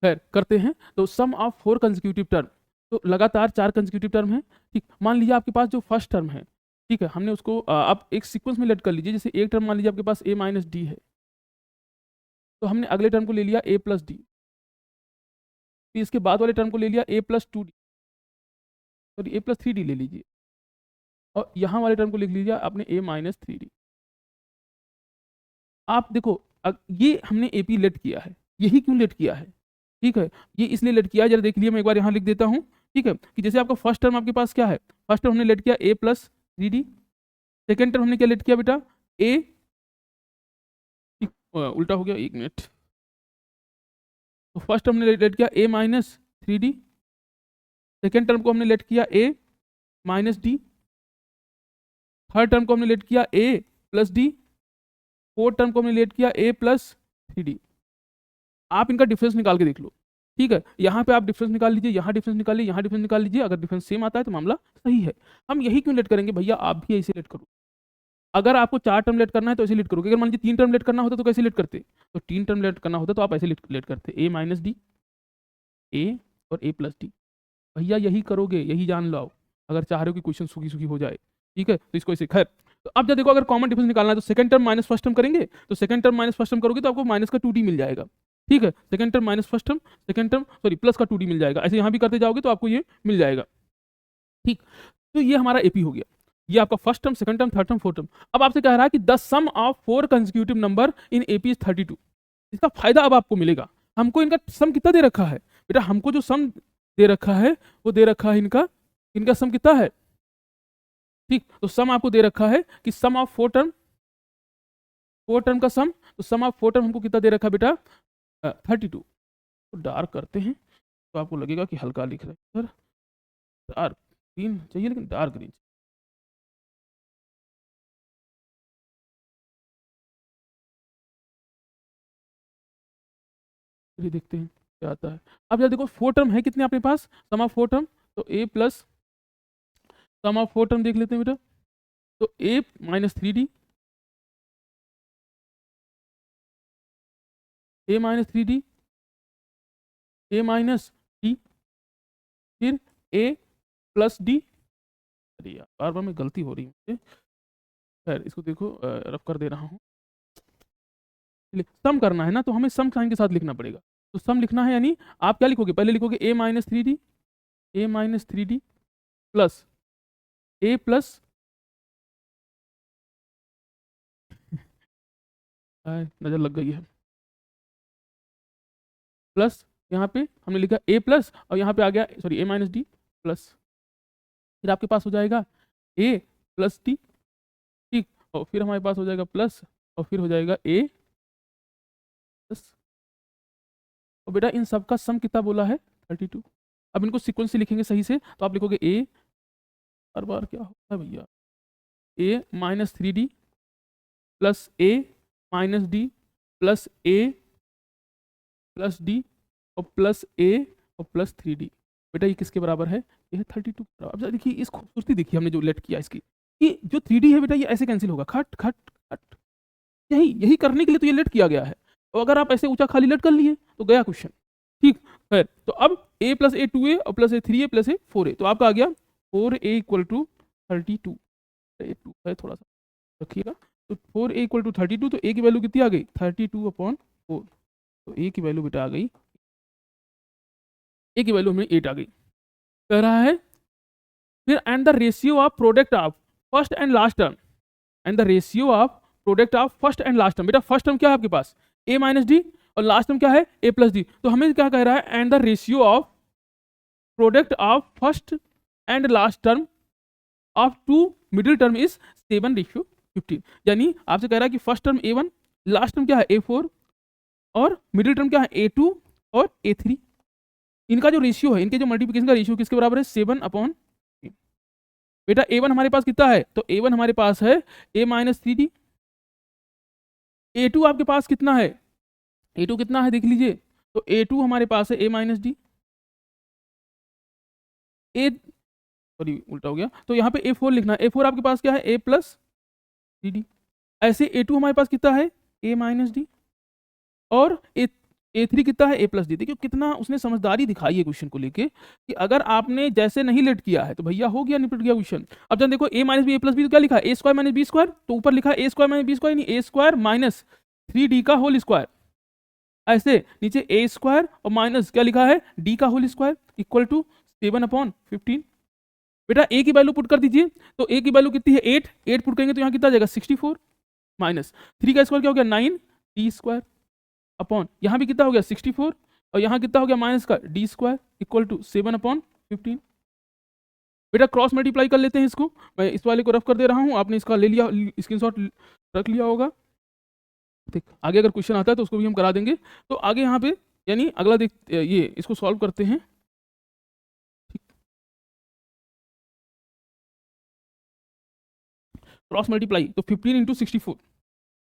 खैर करते हैं, तो सम ऑफ 4 कंसेक्यूटिव टर्म, तो लगातार 4 कंसेक्यूटिव टर्म है। ठीक, मान लीजिए आपके पास जो फर्स्ट टर्म है, ठीक है, हमने उसको आप एक सीक्वेंस में लेट कर लीजिए। जैसे एक टर्म मान लीजिए आपके पास a माइनस डी है, तो हमने अगले टर्म को ले लिया a प्लस डी, फिर इसके बाद वाले टर्म को ले लिया a plus 2d, sorry a plus 3d ले लीजिए, और यहाँ वाले टर्म को लिख लीजिए आपने a माइनस 3d। आप देखो ये हमने AP लेट किया है, यही क्यों लेट किया है, ठीक है, ये इसलिए लेट किया है, जरा देख लिया, मैं एक बार यहाँ लिख देता हूँ। ठीक है, कि जैसे आपका फर्स्ट टर्म आपके पास क्या है, फर्स्ट टर्म हमने लेट किया a plus 3d, second term हमने क्या लेट किया बेटा, a, उल्टा हो गया, एक मिनट, तो फर्स्ट टर्म हमने लेट किया a minus 3d, second term को हमने लेट किया a minus D, third term को हमने लेट किया a plus D, fourth term को हमने लेट किया a प्लस 3d। आप इनका डिफरेंस निकाल के देख लो, ठीक है, यहाँ पे आप डिफरेंस निकाल लीजिए, यहाँ डिफरेंस निकाल लीजिए, यहाँ डिफरेंस निकाल लीजिए, अगर डिफरेंस सेम आता है तो मामला सही है। हम यही क्यों लेट करेंगे भैया, आप भी ऐसे लेट करो। अगर आपको 4 टर्म लेट करना है तो ऐसे लेट करोगे, अगर मान लीजिए 3 टर्म लेट करना होता तो कैसे लेट करते, तो 3 टर्म लेट करना होता तो आप ऐसे लेट करते, a माइनस डी, a और a प्लस डी। भैया यही करोगे, यही जान लो, अगर चाह रहे हो कि क्वेश्चन सूखी सूखी हो जाए, ठीक है, तो इसको ऐसे। खैर, तो अब जब देखो अगर कॉमन डिफरेंस निकालना है तो second term minus first term करेंगे, तो second term minus first term करोगे तो आपको माइनस का 2d मिल जाएगा, ठीक है, second term minus first term, second term sorry plus का 2d मिल जाएगा, ऐसे यहाँ भी करते जाओगे तो आपको ये मिल जाएगा। ठीक, तो ये हमारा AP हो गया, ये आपका first term, second term, third term, fourth term. अब आपसे कह रहा है कि the sum of 4 consecutive number in AP is 32। इसका फायदा अब आपको मिलेगा। हमको इनका सम कितना दे रखा है बेटा, हमको जो सम दे रखा है वो दे रखा है इनका सम कितना है, ठीक, तो सम आपको दे रखा है कि सम ऑफ 4 टर्म का सम, तो सम ऑफ 4 टर्म हमको कितना दे रखा है बेटा, 32। तो डार्क करते हैं तो आपको लगेगा कि हल्का लिख रहे हैं सर, डार्क ग्रीन चाहिए, लेकिन डार्क ग्रीन, चलिए देखते हैं क्या आता है। अब जरा देखो 4 टर्म है कितने अपने पास, सम ऑफ 4 टर्म, तो a plus sum of 4 term देख लेते हैं बेटा, तो a minus 3d, a minus 3d, a minus d, फिर a प्लस d। अरे यार बार बार में गलती हो रही है मुझे, खैर इसको देखो रफ कर दे रहा हूँ। सम करना है ना, तो हमें सम साइन के साथ लिखना पड़ेगा। तो सम लिखना है, यानी आप क्या लिखोगे, पहले लिखोगे a minus 3d, a minus 3d plus a plus नजर लग गई है, प्लस यहाँ पे हमने लिखा a प्लस, और यहाँ पे आ गया sorry a minus D plus, फिर आपके पास हो जाएगा a प्लस डी, ठीक, और फिर हमारे पास हो जाएगा प्लस, और फिर हो जाएगा a प्लस, और बेटा इन सब का सम कितना बोला है 32। अब इनको सीक्वेंस से लिखेंगे सही से, तो आप लिखोगे a, हर बार क्या होता है भैया, a minus 3d plus a minus D plus a plus D और प्लस a और प्लस 3d। बेटा ये किसके बराबर है, ये है 32 के बराबर। अब देखिए इस खूबसूरती देखिए हमने जो लेट किया इसकी, कि जो 3d है बेटा ये ऐसे कैंसिल होगा, खट खट खट, यही यही करने के लिए तो ये लेट किया गया है। और अगर आप ऐसे ऊंचा खाली लेट कर लिए तो गया क्वेश्चन, ठीक है। तो अब a प्लस ए 2a और प्लस ए 3a प्लस ए 4a, तो आपका आ गया 4a इक्वल टू 32, ए 2 है थोड़ा सा रखिएगा, तो 4a इक्वल टू 32, तो a की वैल्यू कितनी आ गई 32/4, तो a की वैल्यू बेटा आ गई, a की वैल्यू हमें 8 आ गई। कह रहा है फिर and the ratio of product of first and last term, and the ratio of product of first and last term. बेटा फर्स्ट टर्म क्या है आपके पास a माइनस डी, और लास्ट टर्म क्या है a प्लस डी, तो हमें क्या कह रहा है and the ratio of product of first and last term of to middle term is 7:15, यानी आपसे कह रहा है कि first term a1, last term क्या है a4, और मिडिल टर्म क्या है a2 और a3, इनका जो रेशियो है, इनके जो मल्टीप्लिकेशन का रेशियो किसके बराबर है 7/3। बेटा a1 हमारे पास कितना है, तो a1 हमारे पास है a माइनस 3d, a2 आपके पास कितना है, a2 कितना है देख लीजिए, तो a2 हमारे पास है a minus D, a sorry उल्टा हो गया, तो यहाँ पे a4 लिखना है, a4 आपके पास क्या है a प्लस डी, ऐसे a2 हमारे पास कितना है a माइनस डी, और a3 कितना है a प्लस डी। देखिए कितना उसने समझदारी दिखाई है क्वेश्चन को लेके, कि अगर आपने जैसे नहीं लेट किया है तो भैया हो गया, निपट गया क्वेश्चन। अब जब देखो a minus B A plus B, तो क्या लिखा है a square minus B square, तो ऊपर लिखा है a square minus B square, यानी a स्क्वायर माइनस 3d का होल स्क्वायर, ऐसे नीचे a स्क्वायर और माइनस क्या लिखा है d का होल स्क्वायर इक्वल टू 7/15। बेटा a की वैल्यू पुट कर दीजिए, तो a की वैल्यू कितनी है 8, 8 पुट करेंगे तो यहाँ कितना आ जाएगा 64, माइनस 3 का स्क्वायर क्या हो गया 9 d स्क्वायर, अपॉन यहाँ भी कितना हो गया 64, और यहाँ कितना हो गया माइनस का d स्क्वायर इक्वल टू 7/15। बेटा क्रॉस मल्टीप्लाई कर लेते हैं इसको, मैं इस वाले को रफ कर दे रहा हूँ, आपने इसका ले लिया स्क्रीनशॉट रख लिया होगा, ठीक। आगे अगर क्वेश्चन आता है तो उसको भी हम करा देंगे। तो आगे यहाँ पे यानी अगला देख ये इसको सॉल्व करते हैं, क्रॉस मल्टीप्लाई, तो 15 इंटू 64,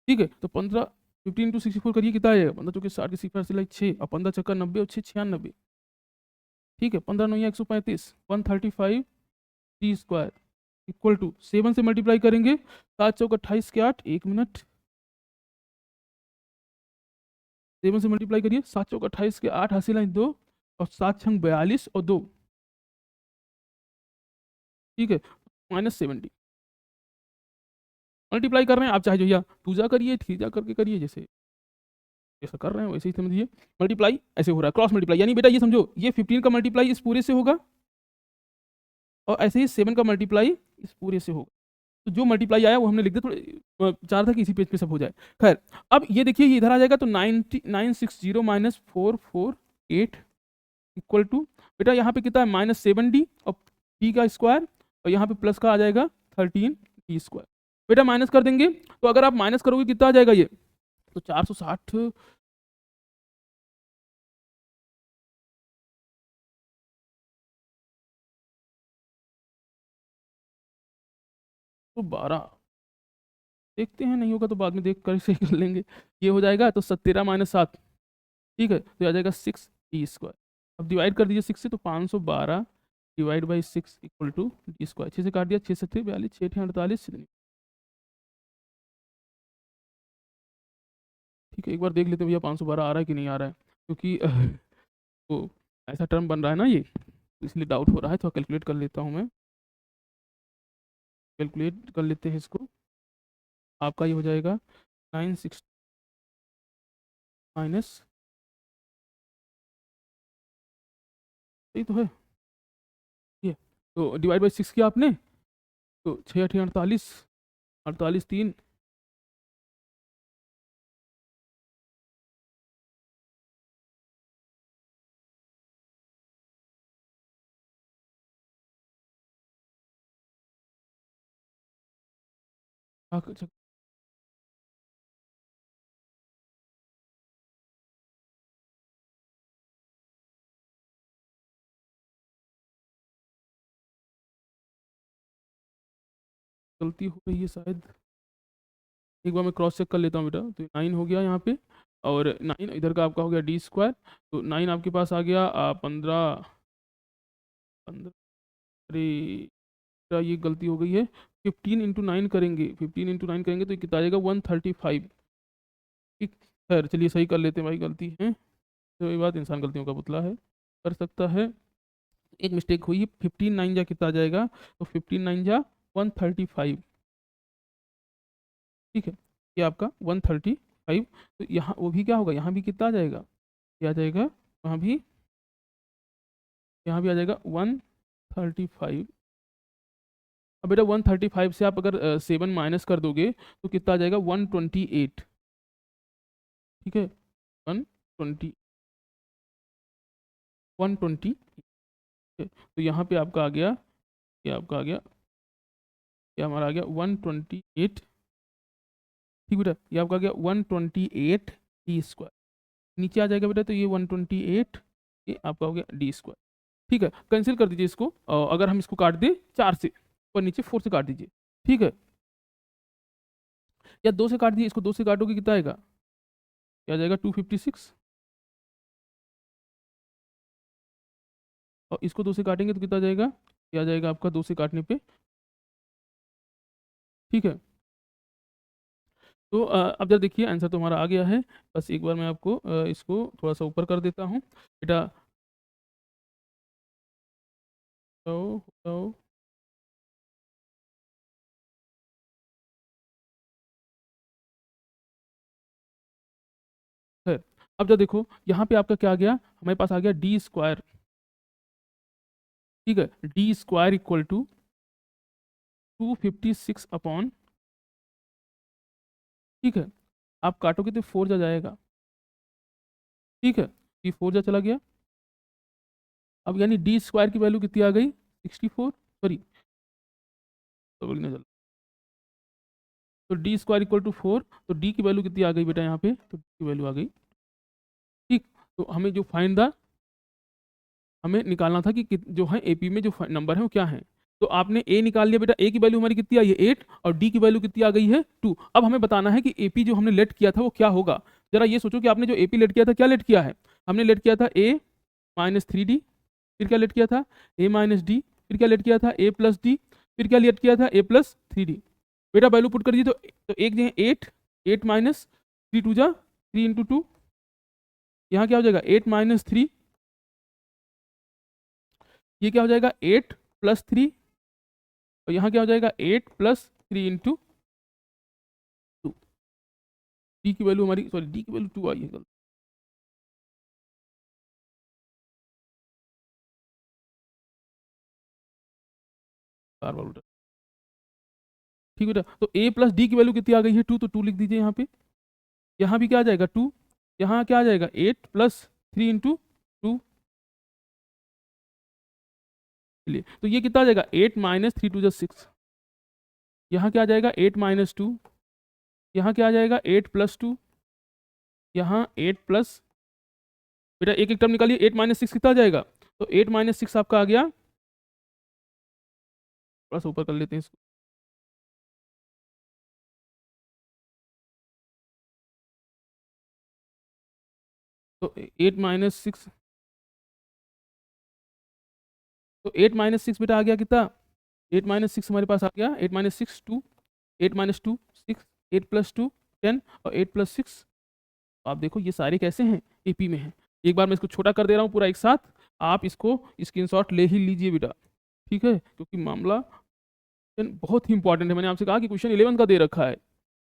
ठीक है, तो 15 15 इंटू 64 करिए कितना आएगा, 15 चौके 60 की सिफर से 6, और 15 चक्का 90 और 6 96, ठीक है, 15 9 135, 135 टी स्क्वायर इक्वल टू 7 से मल्टीप्लाई करेंगे, 7 चौक 28 के 8, 1 मिनट, 7 से मल्टीप्लाई करिए, 7 चौक 28 के 8 हासिल 2, और 7 छंग 42 और 2, ठीक है, -70 मल्टीप्लाई कर रहे हैं। आप चाहे जो या 2 जा करिए 3 जा करके करिए, जैसे ऐसा कर रहे हैं वैसे ही समझिए, मल्टीप्लाई ऐसे हो रहा है क्रॉस मल्टीप्लाई, यानी बेटा ये समझो ये 15 का मल्टीप्लाई इस पूरे से होगा, और ऐसे ही 7 का मल्टीप्लाई इस पूरे से होगा। तो जो मल्टीप्लाई आया वो हमने लिख दिया, थोड़े चाह था कि इसी पेज पे सब हो जाए। खैर अब ये देखिए ये इधर आ जाएगा, तो 960 माइनस 448 इक्वल टू, बेटा यहाँ पे कितना है -7d और टी का स्क्वायर, और यहाँ पे प्लस का आ जाएगा 13 टी स्क्वायर। बेटा माइनस कर देंगे, तो अगर आप माइनस करोगे कितना आ जाएगा ये, तो 460 तो 12, देखते हैं नहीं होगा तो बाद में देख कर सही कर लेंगे। ये हो जाएगा तो 17 माइनस 7, ठीक है, तो आ जाएगा 6 टी स्क्वायर। अब डिवाइड कर दीजिए 6 से, तो 512 divide by 6 equal to D square, 6 से काट दिया, 6 से 42, 6 48, ठीक है, एक बार देख लेते हैं भैया 512 आ रहा है कि नहीं आ रहा है, क्योंकि तो ऐसा टर्म बन रहा है ना ये, इसलिए डाउट हो रहा है। थोड़ा कैलकुलेट कर लेता हूँ मैं, कैलकुलेट कर लेते हैं इसको। आपका ये हो जाएगा 960 माइनस, यही तो है ये, तो डिवाइड बाई 6 किया आपने, तो 6 8 48, 48 3, अच्छा, गलती हो रही है शायद, एक बार मैं क्रॉस चेक कर लेता हूँ बेटा। तो 9 हो गया यहाँ पे, और 9 इधर का आपका हो गया डी स्क्वायर, तो 9 आपके पास आ गया 15, 15, अरे बेटा ये गलती हो गई है। 15 × 9 करेंगे, 15 × 9 करेंगे तो ये कितना आ जाएगा 135। ठीक, खैर चलिए सही कर लेते हैं भाई, गलती है तो ये बात, इंसान गलतियों का पुतला है, कर सकता है। एक मिस्टेक हुई है, 15 9 जा कितना आ जाएगा, तो 15 9 जा 135। ठीक है, ये आपका 135। तो यहाँ वो भी क्या होगा, यहाँ भी कितना आ जाएगा, ये आ जाएगा, वहाँ भी, यहाँ भी आ जाएगा 135। अब बेटा 135 से आप अगर 7 माइनस कर दोगे तो कितना आ जाएगा 128। ठीक है, 120, 120। तो यहाँ पे आपका आ गया, ये आपका आ गया, ये हमारा आ गया 128। ठीक बेटा, ये आपका आ गया 128 डी स्क्वायर, नीचे आ जाएगा बेटा, तो ये 128, ये आपका हो गया डी स्क्वायर। ठीक है, कैंसिल कर दीजिए इसको, अगर हम इसको काट दें 4 से, ऊपर नीचे 4 से काट दीजिए। ठीक है, या 2 से काट दीजिए, इसको 2 से काटोगे कितना आएगा, क्या आ जाएगा 256, और इसको 2 से काटेंगे तो कितना आ जाएगा, क्या आ जाएगा आपका 2 से काटने पे। ठीक है, तो अब जरा देखिए आंसर तो हमारा आ गया है। बस एक बार मैं आपको इसको थोड़ा सा ऊपर कर देता हूँ बेटा, तो है। अब जब देखो यहाँ पे आपका क्या आ गया, हमारे पास आ गया डी स्क्वायर। ठीक है, D square equal to 256 upon, ठीक है, आप काटोगे तो 4 जा जाएगा। ठीक है, ये 4 जा चला गया। अब यानी डी स्क्वायर की वैल्यू कितनी आ गई, 64, सॉरी तो बोलने चलो, तो डी स्क्वायर इक्वल टू 4, तो डी की वैल्यू कितनी आ गई बेटा यहाँ पे, तो डी की वैल्यू आ गई। ठीक, तो हमें जो फाइंड द, हमें निकालना था कि जो है एपी में जो नंबर है वो क्या है। तो आपने ए निकाल लिया बेटा, ए की वैल्यू हमारी कितनी आई है 8, और डी की वैल्यू कितनी आ गई है 2। अब हमें बताना है कि एपी जो हमने लेट किया था वो क्या होगा। जरा ये सोचो कि आपने जो एपी लेट किया था, क्या लेट किया है, हमने लेट किया था ए माइनस 3d, फिर क्या लेट किया था ए माइनस डी, फिर क्या लेट किया था ए प्लस डी, फिर क्या लेट किया था ए प्लस 3d। बेटा वैल्यू पुट कर दीजिए, तो एक जो है 8, 8 माइनस 3 2 जा 3 इंटू 2, यहाँ क्या हो जाएगा 8 माइनस 3, ये क्या हो जाएगा 8 प्लस 3, और यहाँ क्या हो जाएगा 8 प्लस 3 इंटू 2। डी की वैल्यू हमारी, सॉरी डी की वैल्यू 2 आई है गलत, बार बार उल्टा। ठीक है बेटा, तो ए प्लस डी की वैल्यू कितनी आ गई है 2, तो 2 लिख दीजिए यहाँ पे। यहाँ भी क्या आ जाएगा 2, यहाँ क्या आ जाएगा 8 प्लस 3 इंटू 2, चलिए तो ये कितना आ जाएगा 8 माइनस 3 2 जा 6, यहाँ क्या आ जाएगा 8 माइनस 2, यहाँ क्या आ जाएगा 8 प्लस 2, यहाँ 8 प्लस, बेटा एक एक टर्म निकालिए, 8 माइनस 6 कितना आ जाएगा, तो 8 माइनस 6 आपका आ गया, थोड़ा सा ऊपर कर लेते हैं इसको, तो 8 माइनस 6, तो 8 माइनस 6 बेटा आ गया कितना, 8 माइनस 6 हमारे पास आ गया, 8 माइनस 6 2, 8 माइनस 2 6, 8 प्लस 2 10, और 8 प्लस 6 आप देखो ये सारे कैसे हैं, एपी में हैं। एक बार मैं इसको छोटा कर दे रहा हूँ पूरा एक साथ, आप इसको स्क्रीनशॉट ले ही लीजिए बेटा, ठीक है, क्योंकि मामला बहुत ही इंपॉर्टेंट है। मैंने आपसे कहा कि क्वेश्चन 11 का दे रखा है,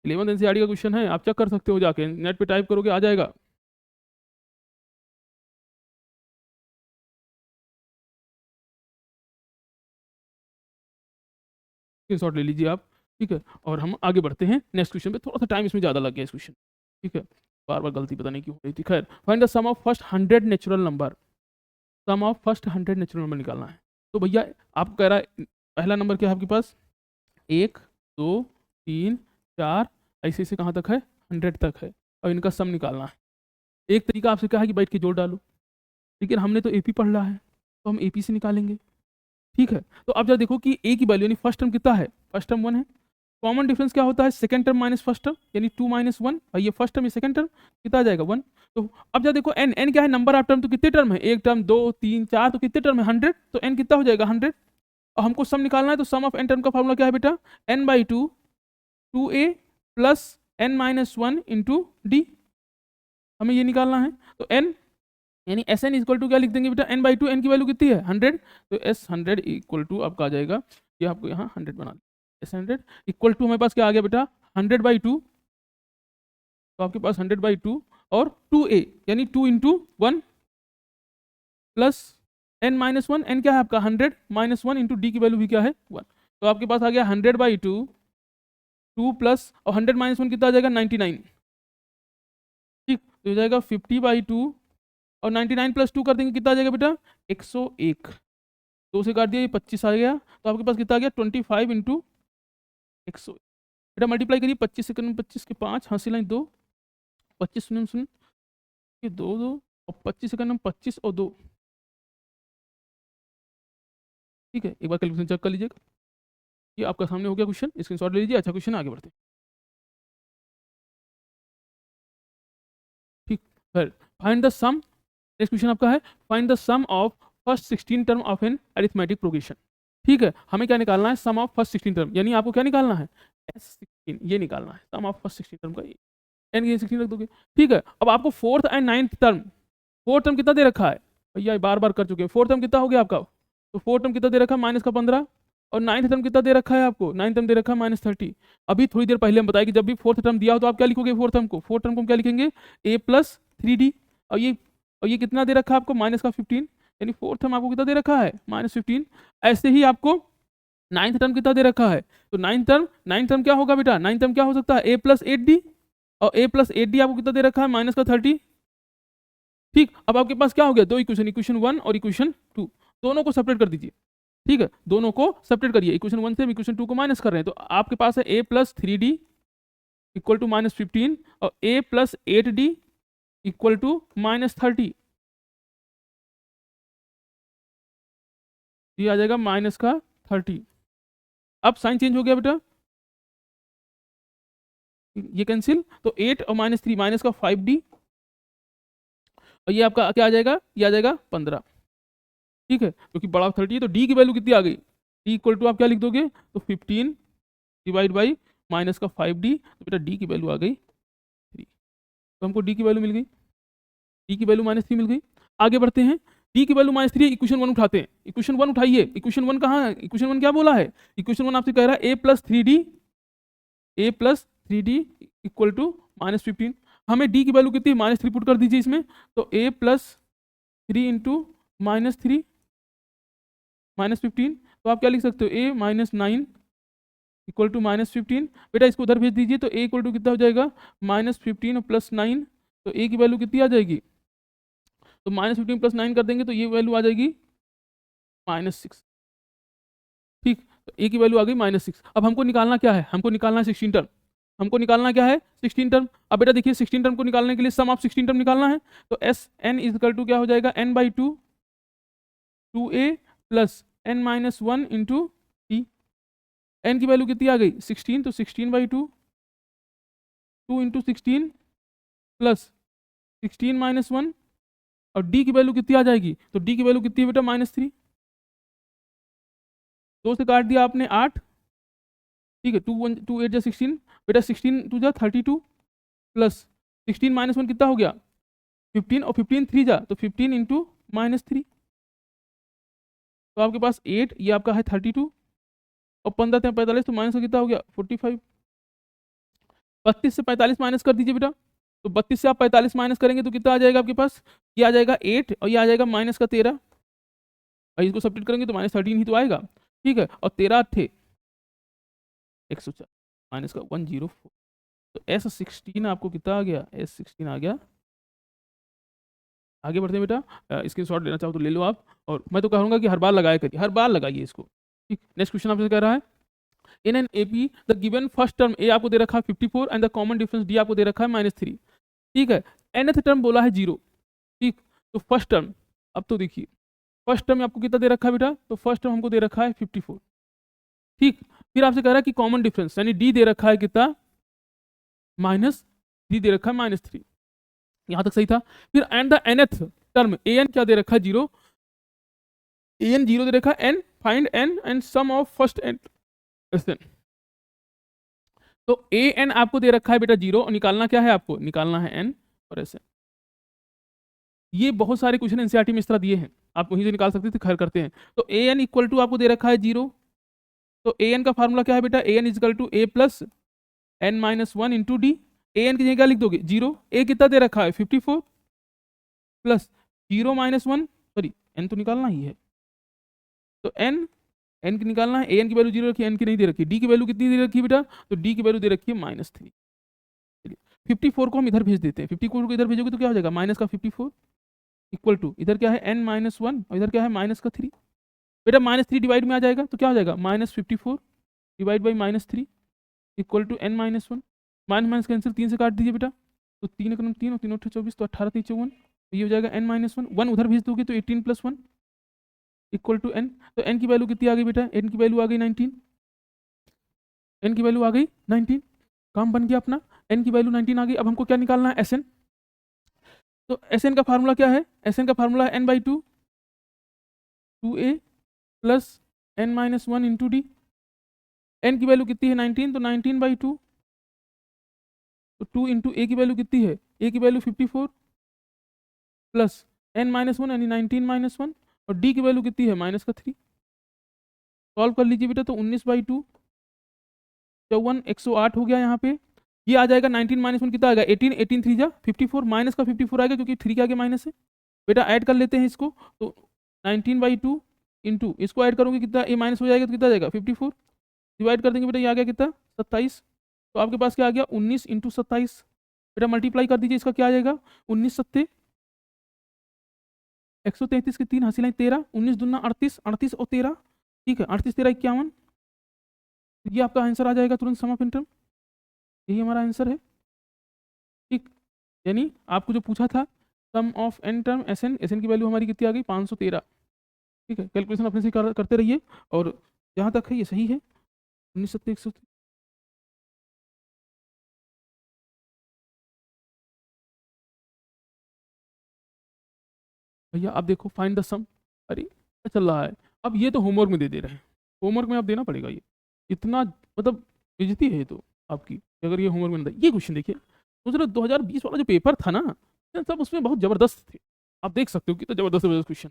11 एनसीईआरटी का क्वेश्चन है, आप चेक कर सकते हो जाके, नेट पे टाइप करोगे आ जाएगा। स्क्रीनशॉट ले लीजिए आप, ठीक है। और हम आगे बढ़ते हैं नेक्स्ट क्वेश्चन पे, थोड़ा सा टाइम इसमें ज़्यादा लग गया इस क्वेश्चन, ठीक है, बार बार गलती पता नहीं क्यों हो रही थी। खैर, find the sum of first 100 natural number, sum of first 100 natural number निकालना है। तो भैया आपको कह रहा है पहला नंबर क्या है आपके पास, 1 2 3 4, ऐसे ऐसे कहाँ तक है, 100 तक है, और इनका सम निकालना है। एक तरीका आपसे कहा है कि बैठ के जोड़ डालो, लेकिन हमने तो एपी पढ़ रहा है, तो हम एपी से निकालेंगे, ठीक है। तो अब जरा देखो कि ए की वैल्यू यानी फर्स्ट टर्म कितना है, फर्स्ट टर्म 1 है, कॉमन डिफरेंस क्या होता है, second term minus first term, यानी 2 - 1, और ये फर्स्ट टर्म ये सेकंड टर्म, कितना आ जाएगा 1। तो अब जरा देखो एन, एन क्या है, नंबर ऑफ टर्म, तो कितने टर्म है, एक टर्म 2 3 4, तो कितने टर्म है 100, तो एन कितना हो जाएगा 100। और हमको सम निकालना है, तो सम ऑफ एन टर्म का फॉर्मूला क्या है बेटा, n/2 2a plus n-1 into D, हमें ये निकालना है। तो n यानी एस एन इक्वल टू क्या लिख देंगे बेटा, n/2, एन की वैल्यू कितनी है 100, तो एस 100 इक्वल टू आपका आ जाएगा, ये आपको यहाँ 100 बना एस 100 इक्वल टू हमारे पास क्या आ गया बेटा 100/2, तो आपके पास 100/2 और 2a यानी 2 इंटू 1 प्लस n-1, n क्या है आपका 100 - 1 इंटू डी की वैल्यू भी क्या है 1, तो आपके पास आ गया 100/2 2 प्लस और 100 - 1 कितना आ जाएगा 99, ठीक, तो हो जाएगा 50/2 और 99 प्लस 2 कर देंगे कितना आ जाएगा बेटा 101, 2 से काट दिया ये 25 आ गया, तो आपके पास कितना आ गया 25 इंटू 100, बेटा मल्टीप्लाई करिए 25 सेकंड में 25 के 5, हासिल लाइन 2, 25 शून्य शून्य ये 2 2, और 25 सेकंड में 25 और 2, ठीक है। एक बार कैलकुलेशन चेक कर लीजिएगा, ये आपका सामने हो गया क्वेश्चन, स्क्रीनशॉट ले लीजिए। अच्छा क्वेश्चन आगे बढ़ते हैं, ठीक, फिर find the sum, next question आपका है find the sum of first 16 term of N arithmetic progression, ठीक है। हमें क्या निकालना है, सम ऑफ फर्स्ट 16 टर्म, यानी आपको क्या निकालना है S16, ये निकालना है सम ऑफ फर्स्ट 16 टर्म का, एन की 16 रख दोगे, ठीक है। अब आपको fourth and ninth term, fourth term कितना दे रखा है भैया, बार बार कर चुके हैं, फोर्थ टर्म कितना हो गया आपका, तो फोर्थ टर्म कितना दे रखा है -15, और नाइन्थ टर्म कितना दे रखा है आपको, नाइन्थ टर्म दे रखा है -30। अभी थोड़ी देर पहले हम बताया कि जब भी फोर्थ टर्म दिया हो तो आप क्या लिखोगे, फोर्थ टर्म को, फोर्थ टर्म को हम क्या लिखेंगे a+3d, और ये कितना दे रखा है आपको -15, यानी फोर्थ टर्म आपको कितना दे रखा है -15। ऐसे ही आपको नाइन्थ टर्म कितना दे रखा है, तो नाइन्थ टर्म क्या होगा बेटा, नाइन्थ टर्म क्या हो सकता है a+8d, और a+8d आपको कितना दे रखा है -30, ठीक। अब आपके पास क्या हो गया, दो इक्वेशन, इक्वेशन 1 और इक्वेशन 2, दोनों को सेपरेट कर दीजिए, ठीक है, दोनों को सेपरेट करिए, इक्वेशन 1 से हम इक्वेशन 2 को माइनस कर रहे हैं, तो आपके पास है a+3d इक्वल टू -15 और a+8d इक्वल टू -30, ये आ जाएगा -30। अब साइन चेंज हो गया बेटा, ये कैंसिल, तो 8 और -3 माइनस का 5d, और ये आपका क्या आ जाएगा, ये आ जाएगा 15, ठीक है, क्योंकि बड़ा 30 है, तो डी की वैल्यू कितनी आ गई, डी इक्वल टू आप क्या लिख दोगे, तो 15 डिवाइड बाई माइनस का 5d, तो बेटा डी की वैल्यू आ गई 3, तो हमको डी की वैल्यू मिल गई, डी की वैल्यू -3 मिल गई। आगे बढ़ते हैं, डी की वैल्यू -3, इक्वेशन 1 उठाते हैं, इक्वेशन 1 उठाइए, इक्वेशन 1 कहाँ है, इक्वेशन 1 क्या बोला है, इक्वेशन 1 आपसे कह रहा है a+3d इक्वल टू -15, हमें डी की वैल्यू कितनी -3 पुट कर दीजिए इसमें, तो a+3 इंटू -3 -15, तो आप क्या लिख सकते हो a-9 इक्वल टू -15, बेटा इसको उधर भेज दीजिए, तो a इक्वल टू कितना हो जाएगा -15 और +9, तो a की वैल्यू कितनी आ जाएगी, तो -15 + 9 कर देंगे तो ये वैल्यू आ जाएगी -6, ठीक, तो a की वैल्यू आ गई -6। अब हमको निकालना क्या है, हमको निकालना है 16 टर्म, हमको निकालना क्या है 16 टर्म। अब बेटा देखिए 16 टर्म को निकालने के लिए सम ऑफ 16 टर्म निकालना है, तो Sn इक्वल टू क्या हो जाएगा n/2 2a plus n-1 into T, N की वैल्यू कितनी आ गई 16, तो 16/2 2 इंटू 16 प्लस 16 - 1, और डी की वैल्यू कितनी आ जाएगी, तो डी की वैल्यू कितनी है बेटा -3, 2 से काट दिया आपने 8, ठीक है, 2 8 16, बेटा 16 2 जा 32 प्लस 16 माइनस 1 कितना हो गया 15, और 15 3 जा तो 15 इंटू -3, तो आपके पास 8, ये आपका है 32, और 15 से 45, तो माइनस का कितना हो गया 45। 32 से 45 माइनस कर दीजिए बेटा, तो 32 से आप 45 माइनस करेंगे तो कितना आ जाएगा आपके पास, ये आ जाएगा 8, और ये आ जाएगा माइनस का 13, और इसको सब्ट्रैक्ट करेंगे तो -13 ही तो आएगा, ठीक है, और 13 थे 104 माइनस का 104, तो S16 आपको कितना आ गया, S16 आ गया। आगे बढ़ते हैं बेटा, स्क्रीनशॉट लेना चाहो तो ले लो आप, और मैं तो कहूँगा कि हर बार लगाया करिए, हर बार लगाइए इसको, ठीक। नेक्स्ट क्वेश्चन आपसे कह रहा है, in an AP the given first term A आपको दे रखा है 54 and the common difference D आपको दे रखा है -3, ठीक है। nth टर्म बोला है 0, ठीक, तो फर्स्ट टर्म, अब तो देखिए फर्स्ट टर्म आपको कितना दे रखा है बेटा, तो फर्स्ट टर्म हमको दे रखा है 54, ठीक। फिर आपसे कह रहा है कि कॉमन डिफरेंस यानी डी दे रखा है कितना -3 दे रखा है -3, यहां तक सही था। फिर and the nth term A N क्या दे रखा है 0, ए एन 0 दे रखा है, N find N and sum of first and N, तो ए एन आपको दे रखा है बेटा 0, और निकालना क्या है, आपको निकालना है एन और एस एन। ये बहुत सारे क्वेश्चन एनसीईआरटी में इस तरह दिए हैं, आप वहीं से निकाल सकते थे, खैर करते हैं। तो ए एन इक्वल टू आपको दे रखा है 0, तो ए एन का फार्मूला क्या है बेटा, A n equal to A plus N minus 1 into D. A n की जगह क्या लिख दोगे 0, ए कितना दे रखा है 54 प्लस 0 माइनस 1, सॉरी एन तो निकालना ही है, तो एन एन की निकालना है, ए एन की वैल्यू 0 रखी, एन की नहीं दे रखी, डी की वैल्यू कितनी दे रखी है बेटा, तो डी की वैल्यू दे रखी है -3। 54 को हम इधर भेज देते हैं, 54 को इधर भेजोगे तो क्या हो जाएगा, माइनस का 54 इक्वल टू इधर क्या है n माइनस 1, और इधर क्या है माइनस का 3, बेटा -3 डिवाइड में आ जाएगा तो क्या हो जाएगा -54 divide by -3 equal to n minus 1, minus cancel 3 से काट दीजिए बेटा, तो 3 एकम 3 और 3 8 24, तो 18 3 54, तो ये हो जाएगा n माइनस 1, 1 उधर भेज दोगे तो 18 प्लस 1 इक्वल टू n, तो n की वैल्यू कितनी आ गई बेटा, n की वैल्यू आ गई 19, n की वैल्यू आ गई 19, काम बन गया अपना, n की वैल्यू 19 आ गई। अब हमको क्या निकालना है, Sn, तो Sn का फार्मूला क्या है, Sn का फार्मूला है n/2 2a plus n minus 1 into D. n की वैल्यू कितनी है 19, तो 19/2, तो 2 इंटू ए की वैल्यू कितनी है, ए की वैल्यू 54 प्लस n माइनस 1 यानी 19 माइनस 1, और डी की वैल्यू कितनी है -3। सॉल्व कर लीजिए बेटा, तो 19/2 54 108 हो गया यहाँ पे, ये आ जाएगा 19 माइनस 1 कितना आएगा 18, 18 3 जा 54, माइनस का 54 आएगा क्योंकि 3 के आगे माइनस है, बेटा ऐड कर लेते हैं इसको, तो 19/2 इंटू इसको ऐड करोगे कितना, ए माइनस हो जाएगा तो कितना आ जाएगा 54, डिवाइड कर देंगे बेटा, ये आ गया कितना 27, तो आपके पास क्या आ गया 19 इंटू 27, बेटा मल्टीप्लाई कर दीजिए, इसका क्या आ जाएगा 19 सत्ते 133 के 3 हासिल 13, 19 दूना 38, 38 और 13, ठीक है 38 13 51, ये आपका आंसर आ जाएगा तुरंत, सम ऑफ एन टर्म, यही हमारा आंसर है, ठीक। यानी आपको जो पूछा था sum of n term S n की वैल्यू हमारी कितनी आ गई 513, ठीक है। कैलकुलेशन अपने से करते रहिए, और जहाँ तक है ये सही है 19 सत्ते 100। भैया आप देखो फाइंड द सम, अरे क्या चल रहा है, अब ये तो होमवर्क में दे रहे हैं, होमवर्क में आप देना पड़ेगा, ये इतना मतलब बेइज्जती है ये तो आपकी, अगर ये होमवर्क में ये क्वेश्चन देखिए, सोच रहे 2020 वाला जो पेपर था ना, सब उसमें बहुत जबरदस्त थे, आप देख सकते हो कितना जबरदस्त जबरदस्त क्वेश्चन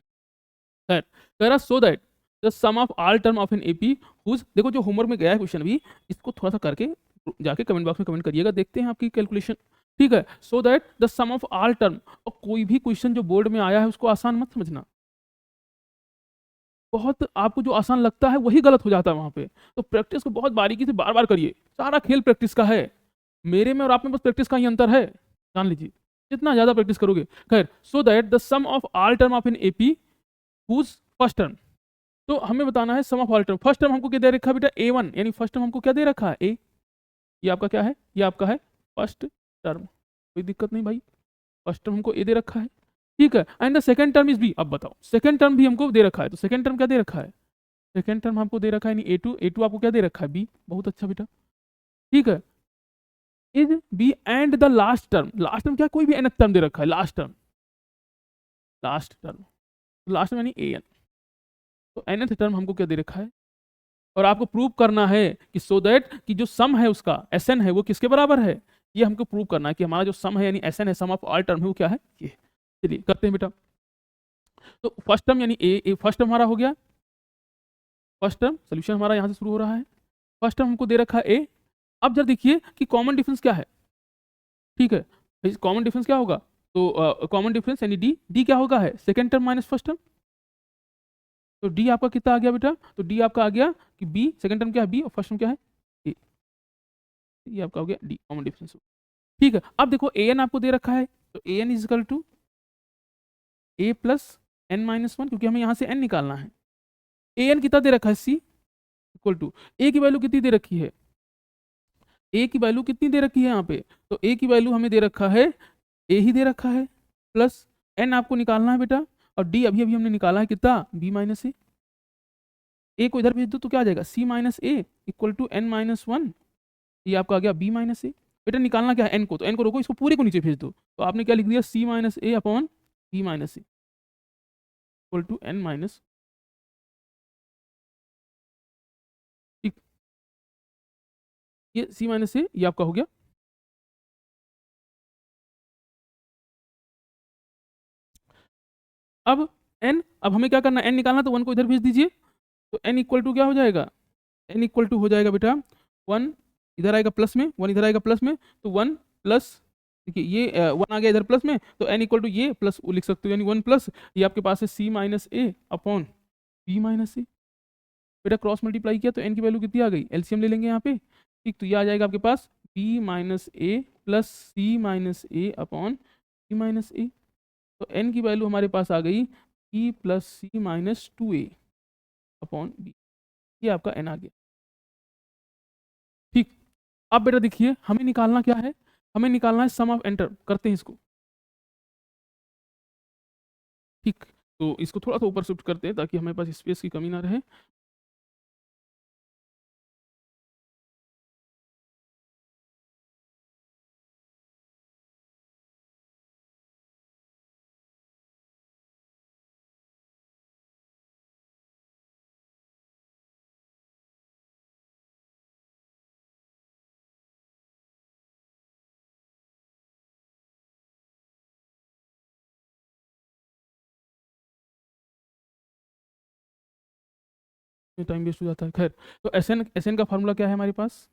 है। कह रहा so that the sum of all term of N AP whose, देखो जो होमवर्क में गया है क्वेश्चन अभी, इसको थोड़ा सा करके जाके कमेंट बॉक्स में कमेंट करिएगा, देखते हैं आपकी कैलकुलेशन, ठीक है। So that the sum of all term, और कोई भी क्वेश्चन जो बोर्ड में आया है उसको आसान मत समझना, बहुत आपको जो आसान लगता है वही गलत हो जाता है वहां पे, तो प्रैक्टिस को बहुत बारीकी से बार बार करिए, सारा खेल प्रैक्टिस का है, मेरे में और आप में बस प्रैक्टिस का ही अंतर है, जान लीजिए जितना ज्यादा प्रैक्टिस करोगे। खैर, so that the sum of all term of N AP whose first term, तो हमें बताना है sum of all term, first term हमको क्या दे रखा है बेटा a1, यानी फर्स्ट टर्म हमको क्या दे रखा है a, ये आपका क्या है, ये आपका है फर्स्ट टर्म, कोई दिक्कत नहीं भाई, फर्स्ट टर्म हमको a दे रखा है, ठीक है। And the second term is b, अब बताओ सेकंड टर्म भी हमको दे रखा है, तो सेकंड टर्म क्या दे रखा है, सेकंड टर्म हमको दे रखा है यानी a2 आपको क्या दे रखा है b, बहुत अच्छा बेटा, ठीक है। Is b and the last term क्या, कोई भी nth टर्म दे रखा है, लास्ट टर्म लास्ट में यानी an, तो nth टर्म हमको क्या दे रखा है, और आपको प्रूव करना है कि सो दैट कि जो सम है उसका Sn है वो किसके बराबर है, ये हमको प्रूव करना है कि हमारा जो सम है यानी एस एन है, सम ऑफ ऑल टर्म है, वो क्या है ये। चलिए करते हैं बेटा। तो फर्स्ट टर्म यानी ए फर्स्ट टर्म हमारा हो गया, फर्स्ट टर्म सोल्यूशन हमारा यहाँ से शुरू हो रहा है। फर्स्ट टर्म हमको दे रखा है ए। अब जरा देखिए कि कॉमन डिफरेंस क्या है, ठीक है, कॉमन डिफरेंस क्या होगा, तो कॉमन डिफरेंस यानी डी, डी क्या होगा है second term minus first term, तो डी आपका कितना आ गया बेटा, तो डी आपका आ गया कि बी, सेकंड टर्म क्या है बी और फर्स्ट टर्म क्या है ए, ये आपका हो गया डी कॉमन डिफरेंस। ठीक है, अब देखो ए एन आपको दे रखा है, तो A n is equal to A plus N minus one, क्योंकि हमें यहाँ से एन निकालना है। ए एन कितना दे रखा है सी इक्वल टू, ए की वैल्यू कितनी दे रखी है, ए की वैल्यू कितनी दे रखी है यहाँ पे, तो ए की वैल्यू हमें दे रखा है ए ही दे रखा है, प्लस एन आपको निकालना है बेटा, और डी अभी अभी हमने निकाला है कितना बी माइनस ए को इधर भेज दो तो क्या आ जाएगा C minus A equal to n minus one, ये आपका आ गया बी माइनस ए। बेटा निकालना क्या है एन को, तो एन को रोको, इसको पूरे को नीचे भेज दो, तो आपने क्या लिख दिया C minus A upon B minus A equal to n minus, ठीक, ये सी माइनस ए ये आपका हो गया। अब एन, अब हमें क्या करना है, एन निकालना, तो वन को इधर भेज दीजिए, तो एन इक्वल टू क्या हो जाएगा, एन इक्वल टू हो जाएगा बेटा वन इधर आएगा प्लस में, वन इधर आएगा प्लस में, तो वन प्लस, देखिए ये वन आ गया इधर प्लस में, तो एन इक्वल टू ये प्लस वो लिख सकते हो यानी वन प्लस, ये आपके पास है सी minus A upon B minus ए। बेटा क्रॉस मल्टीप्लाई किया तो एन की वैल्यू कितनी आ गई, एलसीएम ले लेंगे यहाँ पे, ठीक, तो ये आ जाएगा आपके पास B minus A plus C minus A upon B minus ए, तो एन की वैल्यू हमारे पास आ गई E plus C minus two ए अपॉन बी, ये आपका एन आ गया। ठीक, अब बेटा देखिए हमें निकालना क्या है, हमें निकालना है सम ऑफ एंटर, करते हैं इसको, ठीक, तो इसको थोड़ा सा ऊपर शिफ्ट करते हैं ताकि हमारे पास स्पेस की कमी ना रहे। टाइम वेस्ट हो जाता है, खैर, तो एस एन का फार्मूला क्या है हमारे पास,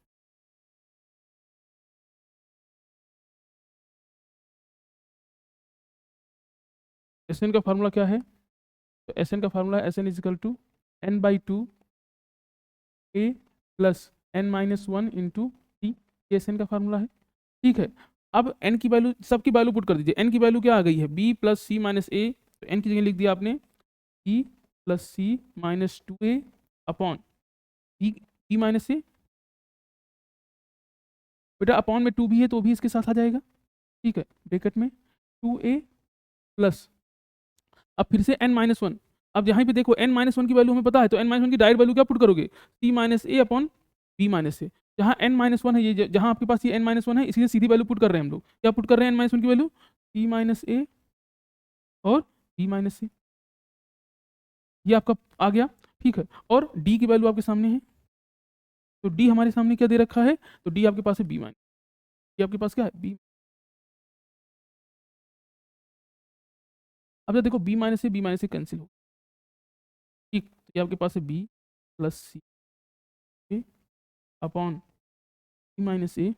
एस एन का फार्मूला क्या है, तो एस एन का formula S N equal to N by two A plus N minus one into T, ये एस एन का फार्मूला है। ठीक है, अब एन की वैल्यू, सबकी वैल्यू पुट कर दीजिए, एन की वैल्यू क्या आ गई है बी प्लस सी माइनस ए, तो एन की जगह लिख दिया आपने B plus C minus two ए अपॉन बी माइनस ए, बेटा अपॉन में टू भी है तो भी इसके साथ आ जाएगा, ठीक है, ब्रैकेट में टू ए प्लस, अब फिर एन माइनस वन, अब यहाँ पे देखो एन माइनस वन की वैल्यू हमें पता है, तो एन माइनस वन की डायरेक्ट वैल्यू क्या पुट करोगे सी minus A upon B minus ए, जहाँ एन माइनस वन है, ये जहाँ आपके पास ये एन माइनस वन है, इसलिए सीधी वैल्यू पुट कर रहे हैं हम लोग, क्या पुट कर रहे हैं एन माइनस वन की वैल्यू सी माइनस ए और बी माइनस ए, ये आपका आ गया, ठीक है, और डी की वैल्यू आपके सामने है, तो डी हमारे सामने क्या दे रखा है, तो डी आपके पास है बी माइनस, ये आपके पास क्या है बी, अब देखो बी माइनस से कैंसिल हो, ठीक, तो ये आपके पास है बी प्लस सी अपॉन बी माइनस ए,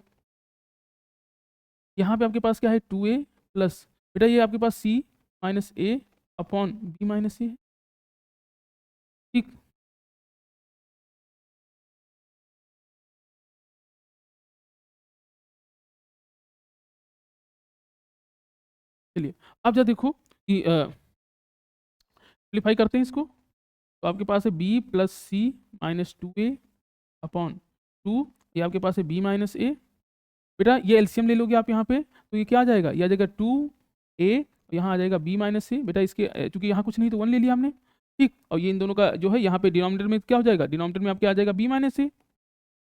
यहाँ पे आपके पास क्या है टू ए प्लस, बेटा ये आपके पास सी minus A upon B minus ए, ठीक, चलिए अब जब देखो कि सिंप्लीफाई करते हैं इसको, तो आपके पास है B plus C minus two ए अपॉन टू, ये आपके पास है बी माइनस ए, बेटा ये एलसीएम ले लोगे आप यहाँ पे, तो ये क्या आ जाएगा, ये आ जाएगा टू ए, यहाँ आ जाएगा बी माइनस ए, बेटा इसके चूंकि यहाँ कुछ नहीं तो वन ले लिया हमने, ठीक, और ये इन दोनों का जो है यहाँ पे डिनोमिनेटर में क्या हो जाएगा, डिनोमिनेटर में आपके आ जाएगा बी माइनस ए,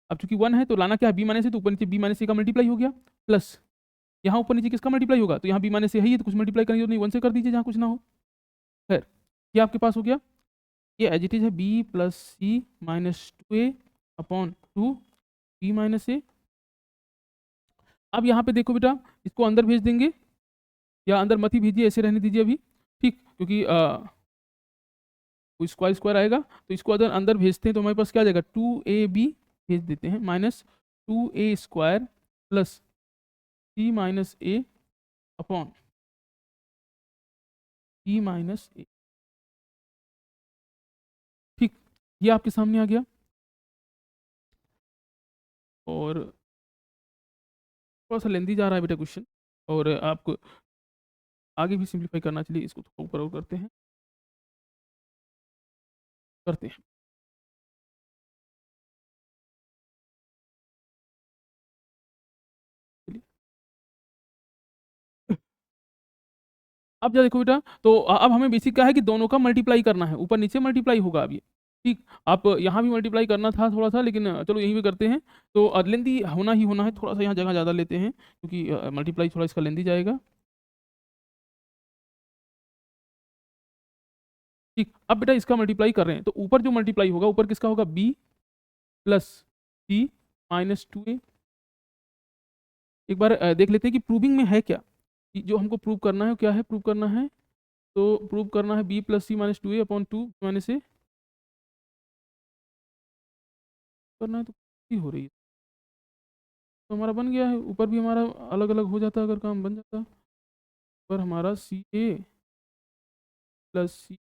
अब चूंकि वन है तो लाना क्या है बी माइनस ए, तो ऊपर नीचे बी माइनस ए का मल्टीप्लाई हो गया, प्लस यहाँ ऊपर नीचे किसका मल्टीप्लाई होगा, तो यहाँ बी माइनस ए है ही, तो कुछ मल्टीप्लाई करनी तो नहीं, वन से कर दीजिए जहाँ कुछ ना हो, खैर ये आपके पास हो गया, ये एज इट इज है B plus C minus two A upon to be minus ए, अब यहाँ पे देखो बेटा, इसको अंदर भेज देंगे या अंदर मत ही भेजिए, ऐसे रहने दीजिए अभी, ठीक, क्योंकि स्क्वायर स्क्वायर आएगा, तो इसको अगर अंदर भेजते हैं तो हमारे पास क्या आ जाएगा, 2ab भेज देते हैं minus 2a square plus c minus a upon e minus a। ठीक, ये आपके सामने आ गया। और थोड़ा सा लेंदी जा रहा है बेटा क्वेश्चन, और आपको आगे भी सिंप्लीफाई करना चाहिए, इसको थोड़ा ऊपर और करते हैं। चलिए, अब क्या देखो बेटा, तो अब हमें बेसिक क्या है कि दोनों का मल्टीप्लाई करना है, ऊपर नीचे मल्टीप्लाई होगा अब ये, ठीक। आप यहाँ भी मल्टीप्लाई करना था थोड़ा सा, लेकिन चलो यहीं भी करते हैं। तो लेंदी होना ही होना है, थोड़ा सा यहाँ जगह ज़्यादा लेते हैं क्योंकि मल्टीप्लाई थोड़ा इसका लेंदी जाएगा। ठीक, अब बेटा इसका मल्टीप्लाई कर रहे हैं, तो ऊपर जो मल्टीप्लाई होगा, ऊपर किसका होगा, b plus C minus 2a। एक बार देख लेते हैं कि प्रूविंग में है क्या, कि जो हमको प्रूव करना है क्या है, प्रूव करना है, तो प्रूव करना है b plus C minus 2a upon 2 minus a करना है, तो ही हो रही है, तो हमारा बन गया है। ऊपर भी हमारा अलग अलग हो जाता अगर काम बन जाता, पर हमारा C A plus C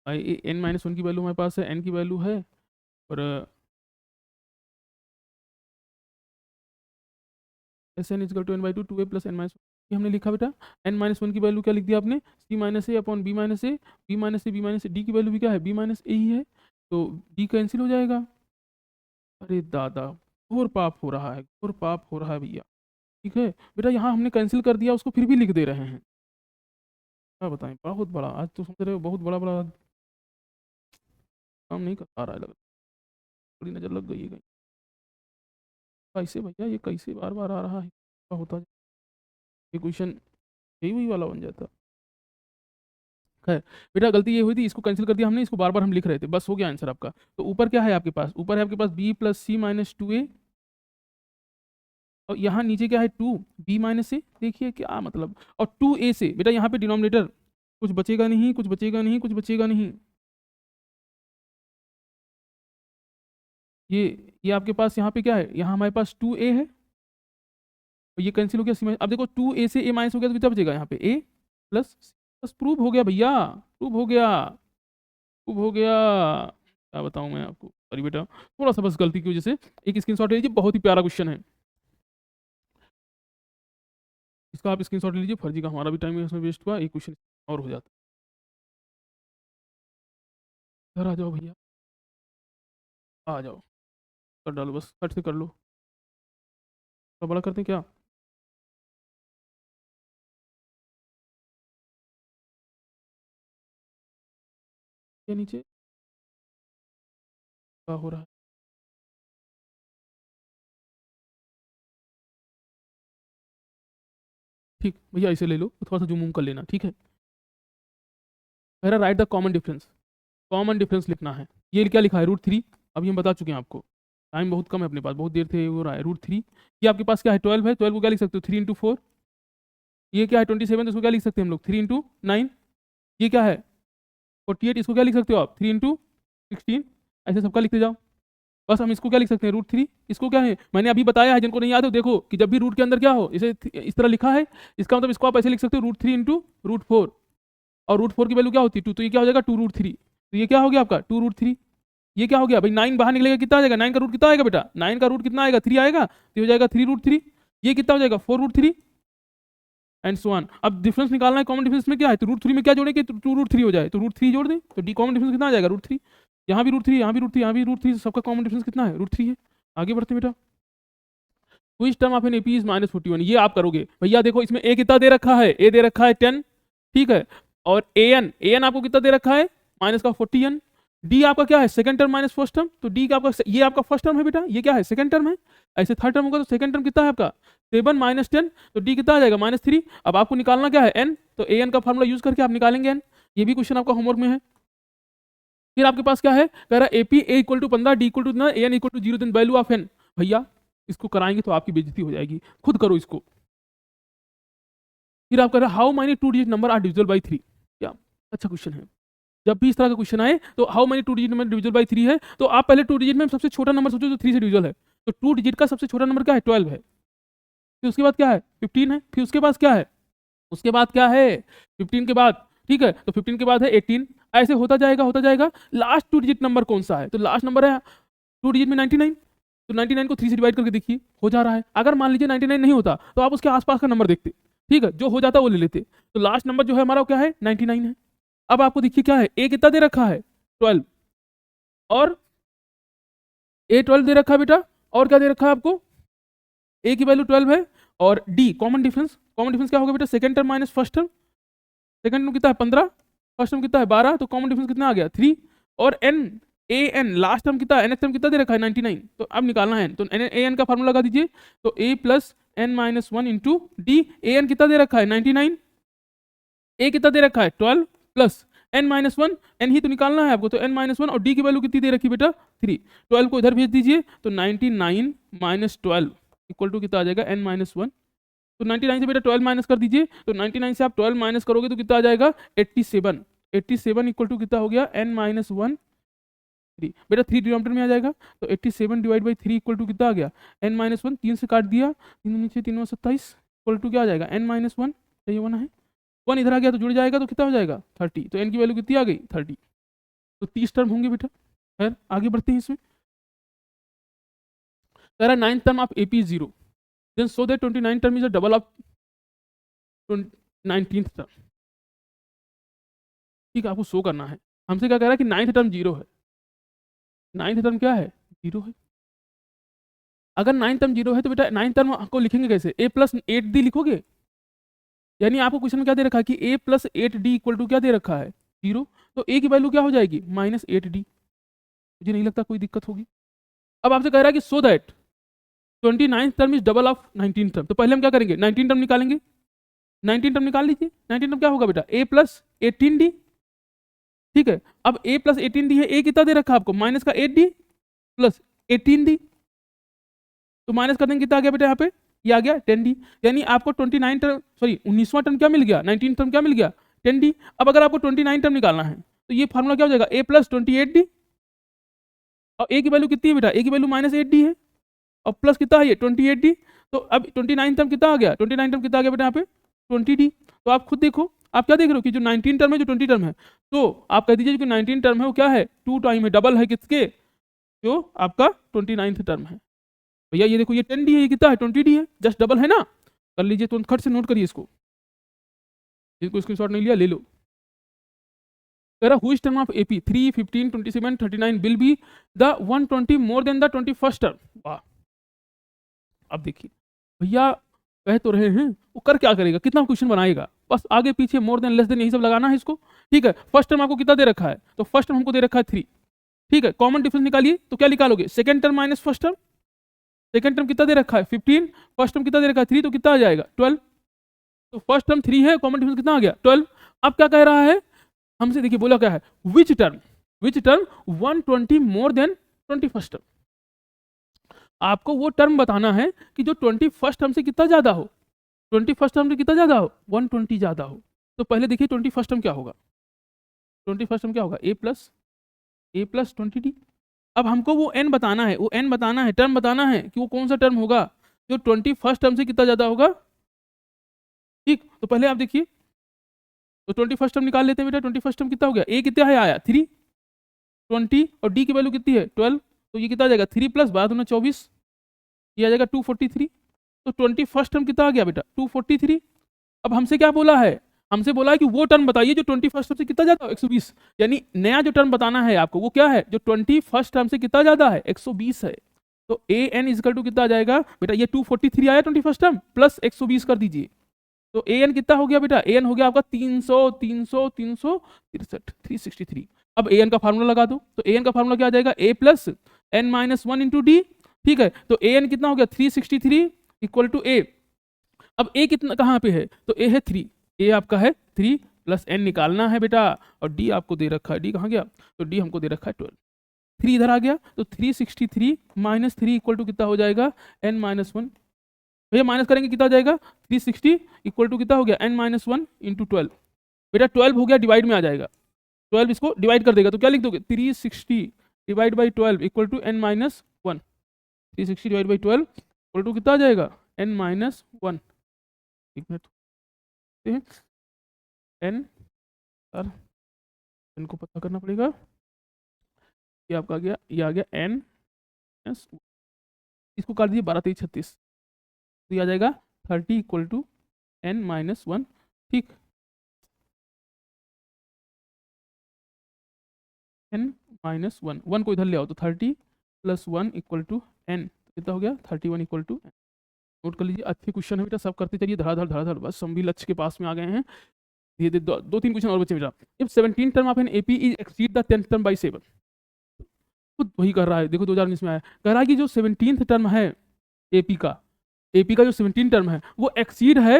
n minus one की वैल्यू हमारे पास है, एन की वैल्यू है, और S N equal to N by two, 2a plus N minus हमने लिखा बेटा। एन माइनस वन की वैल्यू क्या लिख दिया आपने, C minus A upon B minus A, B minus A B minus A, D की वैल्यू भी क्या है, बी माइनस ए ही है, तो डी कैंसिल हो जाएगा। अरे दादा, घोर पाप हो रहा है, घोर पाप हो रहा है भैया। ठीक है बेटा, यहाँ हमने कैंसिल कर दिया, उसको फिर भी लिख दे रहे हैं, क्या बताएं, बहुत बड़ा आज तो समझ रहे हो, बहुत बड़ा बड़ा काम नहीं कर पा रहा है, लग थोड़ी नज़र लग गई है कहीं। कैसे भैया, ये कैसे बार बार आ रहा है, क्या होता है, ये क्वेश्चन यही वही वाला बन जाता। खैर बेटा, गलती ये हुई थी, इसको कैंसिल कर दिया हमने, इसको बार बार हम लिख रहे थे, बस हो गया आंसर आपका। तो ऊपर क्या है आपके पास, ऊपर है आपके पास b plus C minus 2a, और यहाँ नीचे क्या है 2b माइनस ए, देखिए क्या मतलब, और 2a से बेटा यहाँ पे डिनोमिनेटर कुछ बचेगा नहीं, कुछ बचेगा नहीं, कुछ बचेगा नहीं, ये आपके पास यहाँ पे क्या है, यहाँ हमारे पास 2a है, और ये कैंसिल हो गया सी, अब देखो 2a से a माइनस हो गया तो कितना बचेगा यहाँ पे a प्लस, बस प्रूव हो गया भैया, प्रूव हो गया, प्रूव हो गया। क्या बताऊँ मैं आपको, सॉरी बेटा, थोड़ा सा बस गलती की वजह से। एक स्क्रीनशॉट ले लीजिए, बहुत ही प्यारा क्वेश्चन है, इसका आप स्क्रीनशॉट ले लीजिए, फर्जी का हमारा भी टाइम इसमें वेस्ट हुआ, एक क्वेश्चन और हो जाता। घर आ जाओ भैया, आ जाओ, कर डालो, बस फट से कर लो, थोड़ा बड़ा करते हैं क्या, क्या नीचे क्या हो रहा है, ठीक भैया इसे ले लो, थोड़ा सा जूम उम कर लेना, ठीक है। मेरा right the common difference, common difference लिखना है, ये क्या लिखा है, √3, अभी हम बता चुके हैं आपको, टाइम बहुत कम है अपने पास, बहुत देर से हो रहा है, √3, ये आपके पास क्या है 12 है, 12 को क्या लिख सकते हो 3 इंटू 4, ये क्या है 27, तो इसको क्या लिख सकते हैं हम लोग 3 इंटू 9, ये क्या है 48, इसको क्या लिख सकते हो आप 3 इंटू 16, ऐसे सबका लिखते जाओ। बस हम इसको क्या लिख सकते हैं √3, इसको क्या है मैंने अभी बताया है, जिनको नहीं याद हो देखो, कि जब भी रूट के अंदर क्या हो, इसे इस तरह लिखा है, इसका मतलब इसको आप ऐसे लिख सकते हो √3 इंटू √4, और √4 की वैल्यू क्या होती है 2, तो ये क्या हो जाएगा 2√3, तो ये क्या हो गया आपका 2√3, ये क्या हो गया भाई 9 बाहर निकलेगा कितना आ जाएगा, 9 का रूट कितना आएगा बेटा, 9 का रूट कितना आएगा 3 आएगा, तो हो जाएगा 3√3, ये कितना हो जाएगा 4√3 एंड सो ऑन। अब डिफरेंस निकालना है, कॉमन डिफरेंस में क्या है, तो √3 में क्या जोड़े कि 2√3 हो जाए, तो √3 जोड़ दें, तो डी कॉमन डिफरेंस कितना आ जाएगा √3, यहाँ भी √3, यहाँ भी √3, यहाँ भी √3, सबका कॉमन डिफरेंस कितना है √3 है। आगे बढ़ते बेटा, which term of an AP is -41, ये आप करोगे भैया, देखो इसमें ए कितना दे रखा है, ए दे रखा है 10, ठीक है, और एन आपको कितना दे रखा है माइनस का 40n, डी आपका क्या है second term minus first term, तो डी का आपका ये आपका फर्स्ट टर्म है बेटा, ये क्या है सेकंड टर्म है, ऐसे थर्ड टर्म होगा तो सेकंड टर्म कितना है आपका 7 माइनस 10, तो डी कितना आ जाएगा -3। अब आपको निकालना क्या है एन, तो ए एन का फॉर्मूला यूज करके आप निकालेंगे एन, ये भी क्वेश्चन आपका होमवर्क में है, फिर आपके पास क्या है, कह रहा है AP A equal to 15, D equal to AN equal to 0, then value of N। भैया इसको कराएंगे तो आपकी बेइज्जती हो जाएगी, खुद करो इसको। फिर आप कह रहे how many 2 digit number are divisible by 3। क्या अच्छा क्वेश्चन है। जब भी इस तरह का क्वेश्चन आए तो how many 2 digit number divisible by 3 है, तो आप पहले 2 डिजिट में सबसे छोटा नंबर सोचो जो 3 से डिविजिबल है। तो 2 डिजिट का सबसे छोटा नंबर क्या है, 12 है। फिर उसके बाद क्या है, 15 है। फिर उसके बाद क्या है, उसके बाद क्या है 15 के बाद, ठीक है, तो 15 के बाद है 18। ऐसे होता जाएगा होता जाएगा। लास्ट 2 डिजिट नंबर कौन सा है, तो लास्ट नंबर है 2 डिजिट में 99। तो 99 को 3 से डिवाइड करके देखिए, हो जा रहा है। अगर मान लीजिए 99 नहीं होता तो आप उसके आसपास का नंबर देखते, ठीक है, जो हो जाता वो ले लेते। तो लास्ट नंबर जो है हमारा क्या है, 99 है। अब आपको देखिए क्या है, ए कितना दे रखा है, 12, और ए 12 दे रखा है बेटा, और क्या दे रखा है आपको, ए की वैल्यू 12 है, और D common difference, common difference क्या होगा बेटा, second term minus first term. Second term कितना है 15, फर्स्ट टर्म कितना है 12, तो कॉमन डिफरेंस कितना आ गया 3। और N, A N last term कितना है, एन टर्म कितना दे रखा है 99। तो अब निकालना है, तो ए एन का फार्मूला लगा दीजिए। तो A plus N minus 1 into D. A n कितना दे रखा है 99, ए कितना दे रखा है 12 प्लस एन माइनस 1, एन ही तो निकालना है आपको, तो एन माइनस 1, और डी की वैल्यू कितनी दे रखी बेटा 3। 12 को इधर भेज दीजिए, तो 99 माइनस 12 इक्वल टू कितना आ जाएगा, एन माइनस 1। तो 99 से बेटा 12 माइनस कर दीजिए, तो 99 से आप 12 माइनस करोगे तो कितना आ जाएगा 87। 87 इक्वल टू कितना हो गया, एन माइनस 1 3। बेटा 3 डिनोमिनेटर में आ जाएगा, तो 87 डिवाइड बाई 3 इक्वल टू कितना आ गया, एन माइनस 1। 3 से काट दिया, 3 नीचे 3 27 इक्वल टू क्या आ जाएगा, एन माइनस 1। ये 1 है, 1 इधर आ गया तो जुड़ जाएगा, तो कितना हो जाएगा 30। तो एन की वैल्यू कितनी आ गई 30। तो 30 टर्म होंगे बेटा। खैर आगे बढ़ते हैं इसमें। कह रहा है 9th term of AP 0, then so that 29 term is a double of 19th term. ठीक है, आपको शो करना है। हमसे क्या कह रहा है कि 9th टर्म 0 है, 9th टर्म क्या है 0 है। अगर 9th टर्म 0 है तो बेटा 9th टर्म आपको लिखेंगे कैसे, a प्लस 8d लिखोगे। यानी आपको क्वेश्चन में क्या दे रखा है कि a plus 8d equal to क्या दे रखा है 0। तो a की वैल्यू क्या हो जाएगी माइनस 8d। मुझे नहीं लगता कोई दिक्कत होगी। अब आपसे कह रहा है कि so that 29th term is double of 19th term. तो पहले हम क्या करेंगे 19 टर्म निकालेंगे। 19 टर्म निकाल लीजिए। 19 टर्म क्या होगा बेटा, a प्लस 18d। ठीक है, अब a प्लस 18d है, a कितना दे रखा है आपको माइनस का 8d प्लस 18d। तो माइनस कर देंगे, कितना आ गया बेटा यहाँ पे, ये आ गया 10d। यानी आपको 29 टर्म, सॉरी 19वां टर्म क्या मिल गया, 19 टर्म क्या मिल गया 10d। अब अगर आपको 29 टर्म निकालना है तो ये फार्मूला क्या हो जाएगा, a प्लस 28d। और a की वैल्यू कितनी है बेटा, a की वैल्यू माइनस 8d है, और प्लस कितना है ये 28d। तो अब 29 टर्म कितना आ गया, 29 टर्म कितना आ गया बेटा यहाँ पे 20d। तो आप खुद देखो, आप क्या देख रहे हो कि जो 19 टर्म है, जो 20 टर्म है, तो आप कह दीजिए कि 19 टर्म है वो क्या है 2 टाइम है, डबल है किसके, जो आपका 29th टर्म है। भैया ये देखो, ये 10d है, ये कितना है 20d है, जस्ट डबल है ना। कर लीजिए, तो खट से नोट करिए इसको, जिसको स्क्रीनशॉट नहीं लिया ले लो। कह रहा which term of AP 3, 15, 27, 39 will be the 120 more than the 21st term. वाह, अब देखिए भैया कह तो रहे हैं, वो कर क्या करेगा, कितना क्वेश्चन बनाएगा, बस आगे पीछे मोर देन लेस देन यही सब लगाना है इसको। ठीक है, फर्स्ट टर्म आपको कितना दे रखा है, तो फर्स्ट टर्म हमको दे रखा है 3। ठीक है, कॉमन डिफरेंस निकालिए, तो क्या निकालोगे, second term minus first term. Second term कितना दे रखा है 15, फर्स्ट टर्म कितना दे रखा है 3, तो कितना आ जाएगा 12। तो फर्स्ट टर्म 3 है, कॉमन डिफरेंस कितना आ गया 12। अब क्या कह रहा है हमसे, देखिए बोला क्या है, which term 120 more than 21st term. आपको वो टर्म बताना है कि जो 21st टर्म से कितना ज्यादा हो, 21st टर्म से कितना ज्यादा हो 120 ज्यादा हो। तो पहले देखिए 21st टर्म क्या होगा, 21st टर्म क्या होगा a प्लस 20d। अब हमको वो n बताना है, वो n बताना है, टर्म बताना है कि वो कौन सा टर्म होगा जो 21st टर्म से कितना ज्यादा होगा। ठीक, तो पहले आप देखिए, तो 21st टर्म निकाल लेते हैं बेटा। 21st टर्म कितना हो गया, a कितना है आया 3, 20, और d की वैल्यू कितनी है 12। तो ये कितना आ जाएगा 3 प्लस 12 24, ये आ जाएगा 243। तो 21st टर्म कितना आ गया बेटा 243। अब हमसे क्या बोला है, हमसे बोला है कि वो टर्म बताइए जो 21st टर्म से कितना ज्यादा हो 120। यानी नया जो टर्म बताना है आपको वो क्या है, जो 21st टर्म से कितना ज्यादा है 120 है। तो a n इजकल टू कितना आ जाएगा बेटा, ये 243 आया 21st टर्म प्लस 120 कर दीजिए। तो a n कितना हो गया बेटा, a n हो गया आपका 363। अब a n का फार्मूला लगा दो, तो a n का फार्मूला क्या आ जाएगा, a plus n minus 1 into D. ठीक है, तो a n कितना हो गया 363 इक्वल टू a। अब a कितना कहाँ पे है, तो a है 3, a आपका है 3 प्लस n निकालना है बेटा, और d आपको दे रखा है, d कहाँ गया, तो d हमको दे रखा है 12। 3 इधर आ गया तो 363 माइनस 3 इक्वल टू कितना हो जाएगा, n माइनस 1। भैया माइनस करेंगे कितना हो जाएगा, 360 इक्वल टू कितना हो गया, n माइनस 1 इंटू 12। बेटा 12 हो गया, डिवाइड में आ जाएगा, 12 इसको डिवाइड कर देगा, तो क्या लिख दोगे, 360 divide by 12 equal to n minus 1। 360 divide by 12 equal to कितना आ जाएगा, n माइनस 1। एक मिनट, n सर इनको पता करना पड़ेगा, ये आपका आ गया, ये आ गया n, इसको काट दीजिए 12 3 36, तो ये आ जाएगा 30 इक्वल टू n माइनस 1। ठीक, n माइनस 1, 1 को इधर ले आओ तो 30 प्लस 1 इक्वल टू n, कितना हो गया 31 इक्वल टू n। नोट कर लीजिए, अच्छे क्वेश्चन है बेटा, सब करते चलिए धड़ाधड़ धड़ाधड़, बस हम भी लक्ष्य के पास में आ गए हैं। ये दो तीन क्वेश्चन और बचे बेटा। If 17 term of an AP is exceed the 10th term by 7, खुद वही कर रहा है, देखो 2019 में आया, कह रहा है कि जो 17th टर्म है एपी का जो 17 टर्म है वो एक्सीड है,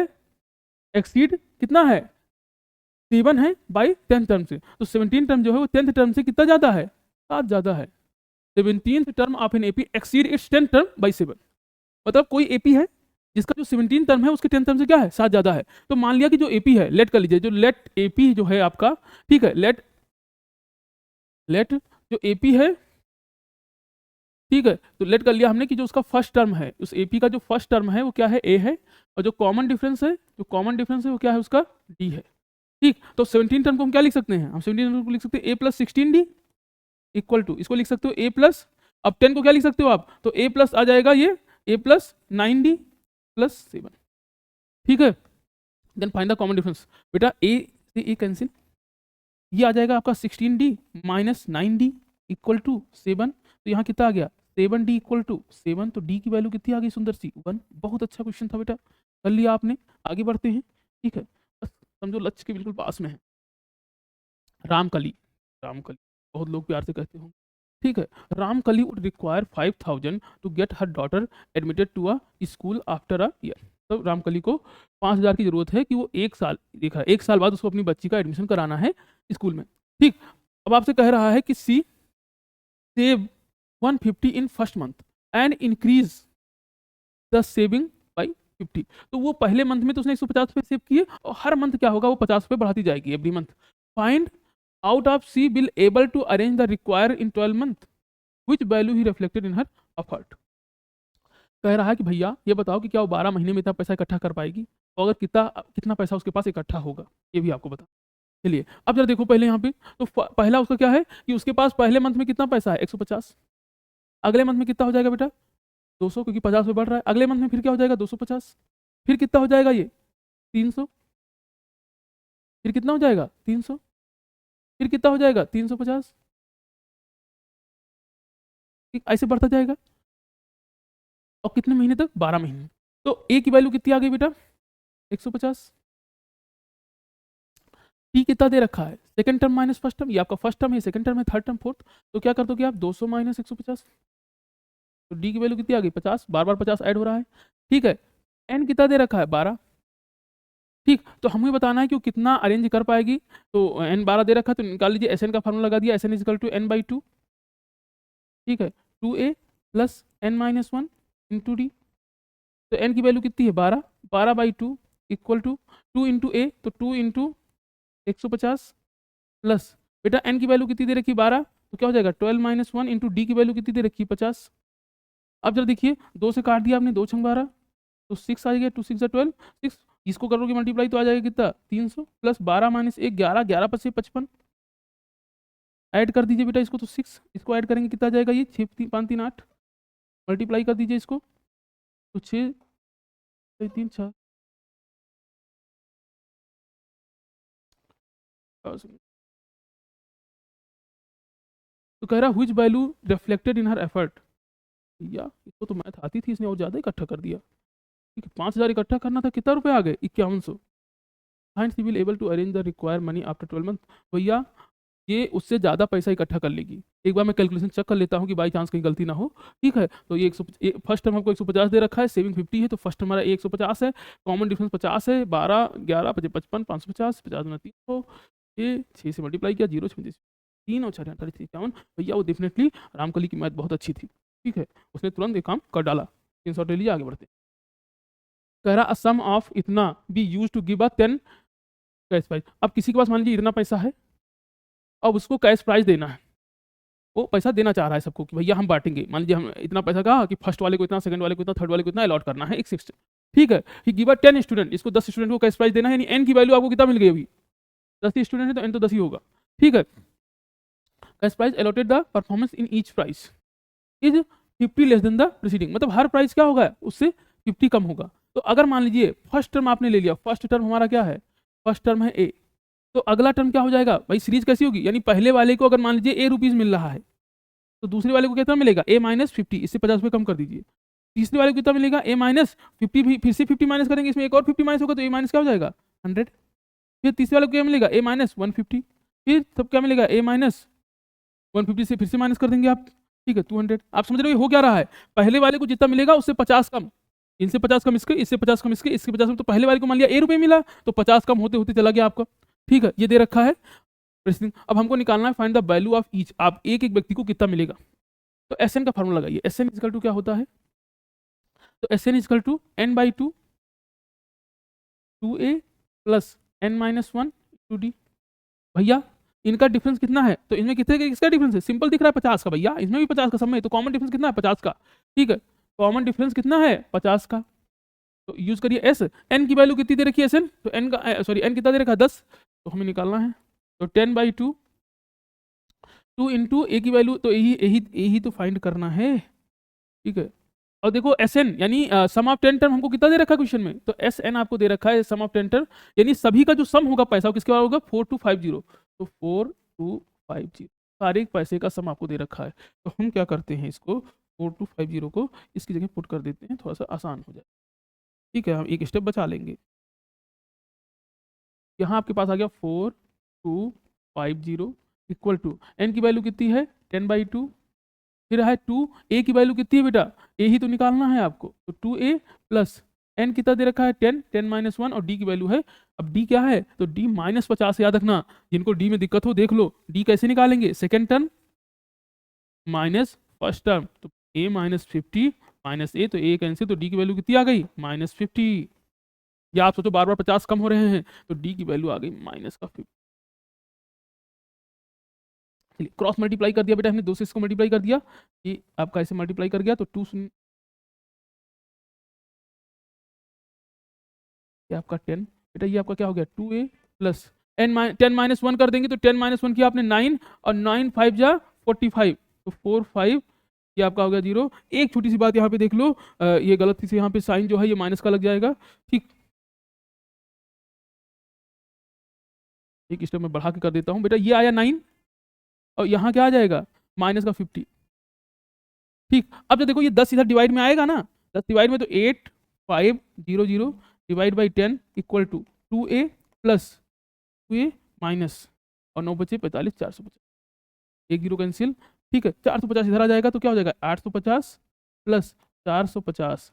एक्सीड कितना है, 7 है बाई 10th टर्म से, तो 17 टर्म जो है वो 10th टर्म से कितना ज़्यादा है, 7 ज़्यादा है। 17th term of an AP exceed it's 10th term by 7, मतलब कोई एपी है जिसका जो 17 टर्म है उसके 10th टर्म से क्या है, 7 ज़्यादा है। तो मान लिया कि जो एपी है, लेट कर लीजिए, जो लेट एपी जो है आपका, ठीक है, लेट जो एपी है, ठीक है, तो लेट कर लिया हमने कि जो उसका फर्स्ट टर्म है, उस एपी का जो फर्स्ट टर्म है वो क्या है, ए है, और जो कॉमन डिफरेंस है, वो क्या है उसका, डी है। ठीक, तो 17 टर्म को हम क्या लिख सकते हैं, हम 17 टर्म को लिख सकते हैं ए प्लस 16d इक्वल टू, इसको लिख सकते हो ए प्लस, अब 10 को क्या लिख सकते हो आप, तो ए प्लस आ जाएगा ये ए प्लस 9d प्लस 7। ठीक है, then find the common difference. बेटा ए से ए कैंसिल, ये आ जाएगा आपका 16d minus 9d equal to 7, तो यहाँ कितना आ गया 7d इक्वल टू 7, तो d की वैल्यू कितनी आ गई सुंदर सी 1। बहुत अच्छा क्वेश्चन था बेटा, कर लिया आपने, आगे बढ़ते हैं। ठीक है, बस समझो लक्ष्य के बिल्कुल पास में है। रामकली, बहुत लोग प्यार से कहते हो। ठीक है, Ramkali would require 5000 to get her daughter admitted to a school after a year. तो रामकली को 5000 की जरूरत है कि वो एक साल बाद उसको अपनी बच्ची का एडमिशन कराना है स्कूल में। ठीक, अब आपसे कह रहा है कि C save 150 in first month and increase the saving by 50। तो वो पहले मंथ में तो उसने 150 रुपये सेव किए, और हर मंथ क्या होगा वो 50 रुपये बढ़ाती जाएगी every month. Find out of she will able to arrange the require in 12 month which value he reflected in her effort. कह रहा है कि भैया ये बताओ कि क्या वो 12 महीने में इतना पैसा इकट्ठा कर पाएगी, और अगर कितना पैसा उसके पास इकट्ठा होगा, ये भी आपको बता। चलिए अब जरा देखो पहले यहाँ पे, तो पहला उसका क्या है कि उसके पास पहले मंथ में कितना पैसा है 150, अगले मंथ में कितना हो जाएगा बेटा 200, क्योंकि 50 पे बढ़ रहा है, अगले मंथ में फिर क्या हो जाएगा 250, फिर कितना हो जाएगा ये 300, फिर कितना हो जाएगा 300, फिर कितना हो जाएगा 350, ऐसे बढ़ता जाएगा। और कितने महीने तक, 12 महीने। तो ए की वैल्यू कितनी आ गई बेटा 150, टी कितना दे रखा है, second term minus first term, ये आपका फर्स्ट टर्म है, सेकंड टर्म है, थर्ड टर्म फोर्थ, तो क्या कर दोगे आप 200 माइनस 150, तो डी की वैल्यू कितनी आ गई 50, बार बार 50 ऐड हो रहा है। ठीक है, एन कितना दे रखा है 12। ठीक, तो हमें बताना है कि वो कितना अरेंज कर पाएगी, तो एन 12 दे रखा है, तो निकाल लीजिए, एस एन का फार्मूला लगा दिया, S N equal to N by 2। ठीक है, 2a plus N minus 1 into D, तो एन की वैल्यू कितनी है 12, 12 by 2 equal to 2 into A, तो 2 इंटू 150 प्लस बेटा एन की वैल्यू कितनी दे रखी 12, तो क्या हो जाएगा 12 माइनस 1 इंटू डी की वैल्यू कितनी दे रखी 50। अब जरा देखिए 2 से काट दिया आपने, 2 छंग 12, तो 6 आ गया, 2 6 12, 6, इसको करोगे मल्टीप्लाई तो आ जाएगा कितना 300 प्लस 12 माइनस 1 11, 11 5 55, ऐड कर दीजिए बेटा इसको, तो 6, इसको ऐड करेंगे कितना आ जाएगा ये 6 5 3 8, मल्टीप्लाई कर दीजिए इसको, तो 6 3 6, तो कह रहा which value reflected in her effort. या इसको तो मैथ आती थी, इसने और ज़्यादा इकट्ठा कर दिया। ठीक है, 5000 इकट्ठा करना था, कितना रुपए आ गए 5100। Find she will able to arrange the require money after 12 month. भैया ये उससे ज़्यादा पैसा इकट्ठा कर लेगी। एक बार मैं कैलकुलेशन चेक कर लेता हूँ कि बाई चांस कहीं गलती ना हो, ठीक है। तो ये फर्स्ट टर्म हमको 150 दे रखा है, सेविंग 50 है, तो फर्स्ट हमारा 150 है, कॉमन डिफरेंस 50 है, 12 11 55 550 50 गुना 300, ये 6 से मल्टीप्लाई किया, 0 36 3 और 4 48 51। भैया वो डेफिनेटली रामकली की मैथ बहुत अच्छी थी, ठीक है, उसने तुरंत ये काम कर डाला। 300 ले लिया, आगे बढ़ते। कह रहा सम ऑफ इतना be use to give a 10 cash prize. अब किसी के पास मान लीजिए इतना पैसा है, अब उसको कैश प्राइज देना है, वो पैसा देना चाह रहा है सबको कि भैया हम बांटेंगे। मान लीजिए हम इतना पैसा कहा कि फर्स्ट वाले को इतना, सेकंड वाले को इतना, थर्ड वाले को इतना अलॉट करना है, एक सिस्टम, ठीक है। ही गिव अ 10 स्टूडेंट, इसको 10 स्टूडेंट को कैश प्राइज देना है, यानी एन की वैल्यू आपको कितना मिल गई अभी, 10 स्टूडेंट है तो एन तो 10 ही होगा, ठीक है। Cash prize allotted the performance in each price is 50 less than the preceding, मतलब हर प्राइस क्या होगा, उससे 50 कम होगा। तो अगर मान लीजिए फर्स्ट टर्म आपने ले लिया, फर्स्ट टर्म हमारा क्या है, फर्स्ट टर्म है ए, तो अगला टर्म क्या हो जाएगा भाई, सीरीज कैसी होगी, यानी पहले वाले को अगर मान लीजिए ए रुपीज मिल रहा है, तो दूसरे वाले को कितना मिलेगा, ए माइनस 50, इससे 50 रुपये कम कर दीजिए। तीसरे वाले को कितना मिलेगा, ए माइनस 50, भी फिर से 50 माइनस करेंगे, इसमें एक और 50 माइनस होगा, तो ए माइनस क्या हो जाएगा 100। फिर तीसरे वाले को क्या मिलेगा, ए माइनस 150, फिर सब क्या मिलेगा, ए माइनस 150 से फिर से माइनस कर देंगे आप, ठीक है 200। आप समझ रहे हो हो क्या रहा है, पहले वाले को जितना मिलेगा उससे 50 कम, इनसे 50 कम इसके, इससे 50 कम इसके, इसके 50 कम, तो पहले वाले को मान लिया ए रुपये मिला, तो 50 कम होते होते चला गया आपका, ठीक है। ये दे रखा है। अब हमको निकालना है find the value of each, आप एक एक व्यक्ति को कितना मिलेगा। तो एस एन का फॉर्मूला लगाइए, एस एन इजकल टू क्या होता है, तो S N equal to N by 2 2a plus N minus 1 2d। भैया इनका डिफरेंस कितना है, तो इनमें कितने किसका डिफरेंस है, सिंपल दिख रहा है 50 का, भैया इसमें भी 50 का सब में, तो कॉमन डिफरेंस कितना है 50 का, ठीक है। कॉमन डिफरेंस कितना है 50 का, तो यूज करिए एस। एन की वैल्यू कितनी दे रखी है एस एन, तो एन का सॉरी एन कितना दे रखा है 10, तो हमें निकालना है, तो 10 बाई 2 2 इंटू ए की वैल्यू, तो यही तो फाइंड करना है, ठीक है। और देखो एस एन यानी सम ऑफ 10 टर्म हमको कितना दे रखा है क्वेश्चन में, तो एस एन आपको दे रखा है सम ऑफ 10 टर्म, यानी सभी का जो सम होगा पैसा वो किसके बराबर होगा 4250, तो 4250 सारे पैसे का सम आपको दे रखा है। तो हम क्या करते हैं, इसको 4250 को इसकी जगह पुट कर देते हैं, थोड़ा सा आसान हो जाए, ठीक है, हम एक स्टेप बचा लेंगे। यहाँ आपके पास आ गया 4250 इक्वल टू एन की वैल्यू कितनी है 10 बाई 2, फिर है 2 ए की वैल्यू कितनी है बेटा, ए ही तो निकालना है आपको, तो 2a प्लस एन कितना दे रखा है 10 10 माइनस 1, और डी की वैल्यू है, अब डी क्या है, तो डी माइनस 50, याद रखना, जिनको डी में दिक्कत हो देख लो, डी कैसे निकालेंगे, second term minus first term, तो ए माइनस 50 माइनस ए, तो ए कैंसिल, तो डी की वैल्यू कितनी आ गई माइनस 50, या आप सोचो बार बार 50 कम हो रहे हैं, तो डी की वैल्यू आ गई माइनस का 50। क्रॉस मल्टीप्लाई कर दिया बेटा हमने, 2 से इसको मल्टीप्लाई कर दिया, ये आपका ऐसे मल्टीप्लाई कर गया, तो 2 ये आपका 10 बेटा, ये आपका क्या हो गया 2a प्लस एन 10 माइनस 1 कर देंगे, तो 10 माइनस 1 किया आपने 9, और 9 5 जा 45, तो 4 5, ये आपका हो गया 0। एक छोटी सी बात यहाँ पे देख लो, ये गलती से यहाँ पे साइन जो है ये माइनस का लग जाएगा, ठीक, एक स्टेप में बढ़ा के कर देता हूँ बेटा, ये आया 9 और यहाँ क्या आ जाएगा माइनस का 50, ठीक। अब जब देखो ये 10 इधर डिवाइड में आएगा ना, 10 डिवाइड में, तो 8 5 0 0 divide by 10 equal to 2a plus 2a minus, और 9 बचे 45 450, एक 0 कैंसिल, ठीक है। 450 इधर आ जाएगा, तो क्या हो जाएगा 850 प्लस 450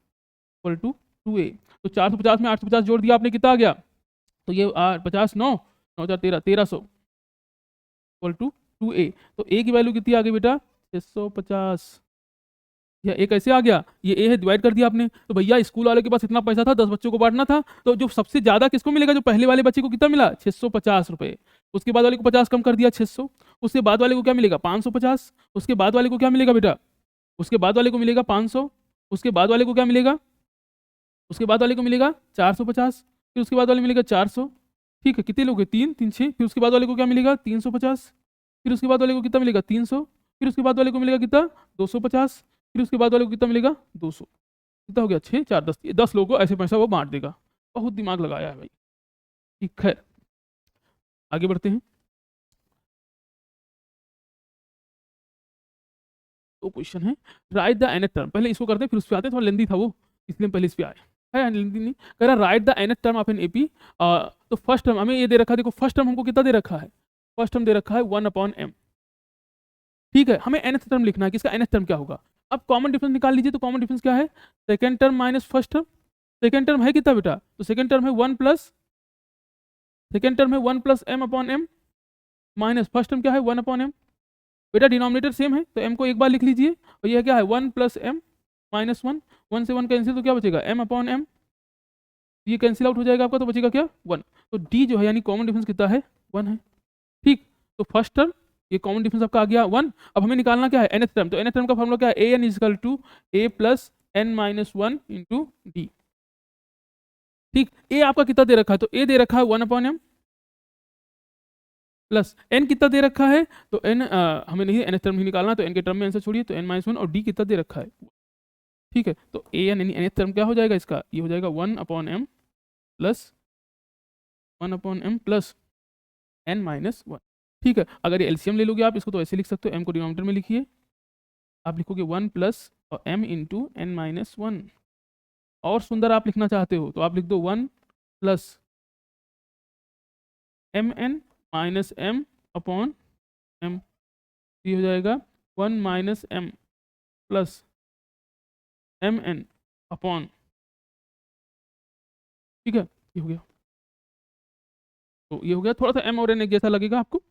इक्वल टू 2a, तो 450 में 850 जोड़ दिया आपने, कितना आ गया, तो ये 50 9 9 4 13 1300 इक्वल टू 2a, तो a की वैल्यू कितनी आ गई बेटा 650, यह एक ऐसे आ गया, ये ए है डिवाइड कर दिया आपने, तो भैया स्कूल वाले के पास इतना पैसा था 10 बच्चों को बांटना था, तो जो सबसे ज्यादा किसको मिलेगा, जो पहले वाले बच्चे को कितना मिला 650 रुपए, उसके बाद वाले को 50 कम कर दिया 600, उसके बाद वाले को क्या मिलेगा 550, उसके बाद वाले को क्या मिलेगा बेटा, उसके बाद वाले को मिलेगा 500, उसके बाद वाले को क्या मिलेगा, उसके बाद वाले को मिलेगा 450, फिर उसके बाद वाले मिलेगा 400, ठीक है, कितने लोग हैं 3 3 6, फिर उसके बाद वाले को क्या मिलेगा 350, फिर उसके बाद वाले को कितना मिलेगा 300, फिर उसके बाद वाले को मिलेगा कितना 250, फिर उसके बाद वाले को कितना मिलेगा 200, कितना हो गया 6 4 10, 10 लोगों को ऐसे पैसा वो बांट देगा, बहुत दिमाग लगाया है भाई, ठीक है। आगे बढ़ते हैं, तो क्वेश्चन है राइट द nth टर्म, पहले इसको करते हैं फिर उस पे आते हैं, थोड़ा लेंदी था वो इसलिए पहले इस पे आए, है लेंदी नहीं, कह रहा right the nth term of an AP, तो फर्स्ट टर्म हमें ये दे रखा है, देखो फर्स्ट टर्म हमको कितना दे रखा है फर्स्ट टर्म दे रखा है 1/m। ठीक है, हमें nth टर्म लिखना है कि इसका nth टर्म क्या होगा। अब कॉमन डिफरेंस निकाल लीजिए, तो कॉमन डिफरेंस क्या है, second term minus first term. Second term है कितना बेटा, तो सेकंड टर्म है 1 प्लस, सेकंड टर्म है 1 + m/m माइनस फर्स्ट टर्म क्या है 1/m। बेटा डिनोमिनेटर सेम है तो m को एक बार लिख लीजिए, और यह क्या है 1 + m माइनस 1, 1 से 1 कैंसिल, तो क्या बचेगा m/m, ये कैंसिल आउट हो जाएगा आपका, तो बचेगा क्या 1। तो d जो है यानी कॉमन डिफरेंस कितना है 1 है। ठीक, तो फर्स्ट टर्म ये कॉमन डिफरेंस आपका आ गया 1। अब हमें निकालना क्या है nth टर्म, तो nth टर्म का फॉर्मूला क्या है, an = a + n - 1 × d। ठीक, a आपका कितना दे रखा है, तो a दे रखा है 1/m प्लस n कितना दे रखा है, तो n हमें नहीं nth टर्म ही निकालना, तो n के टर्म में आंसर छोड़िए, तो n - 1, और d कितना दे रखा है। ठीक है, तो a यानी nth टर्म क्या हो जाएगा इसका, ये हो जाएगा 1/m plus 1/m plus n - 1। ठीक है, अगर ये एलसीएम ले लोगे आप इसको, तो ऐसे लिख सकते हो, m को डिनोमिनेटर में लिखिए, आप लिखोगे 1 प्लस m × n - 1। और सुंदर आप लिखना चाहते हो तो आप लिख दो 1 प्लस mn माइनस m/m, ये हो जाएगा 1 - m प्लस mn अपॉन, ठीक है, ये हो गया। तो ये हो गया, थोड़ा सा m और n एक जैसा लगेगा आपको,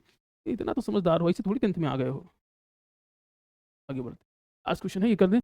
इतना तो समझदार हो, इससे थोड़ी टेंथ में आ गए हो। आगे बढ़ते, आज क्वेश्चन है ये कर दें।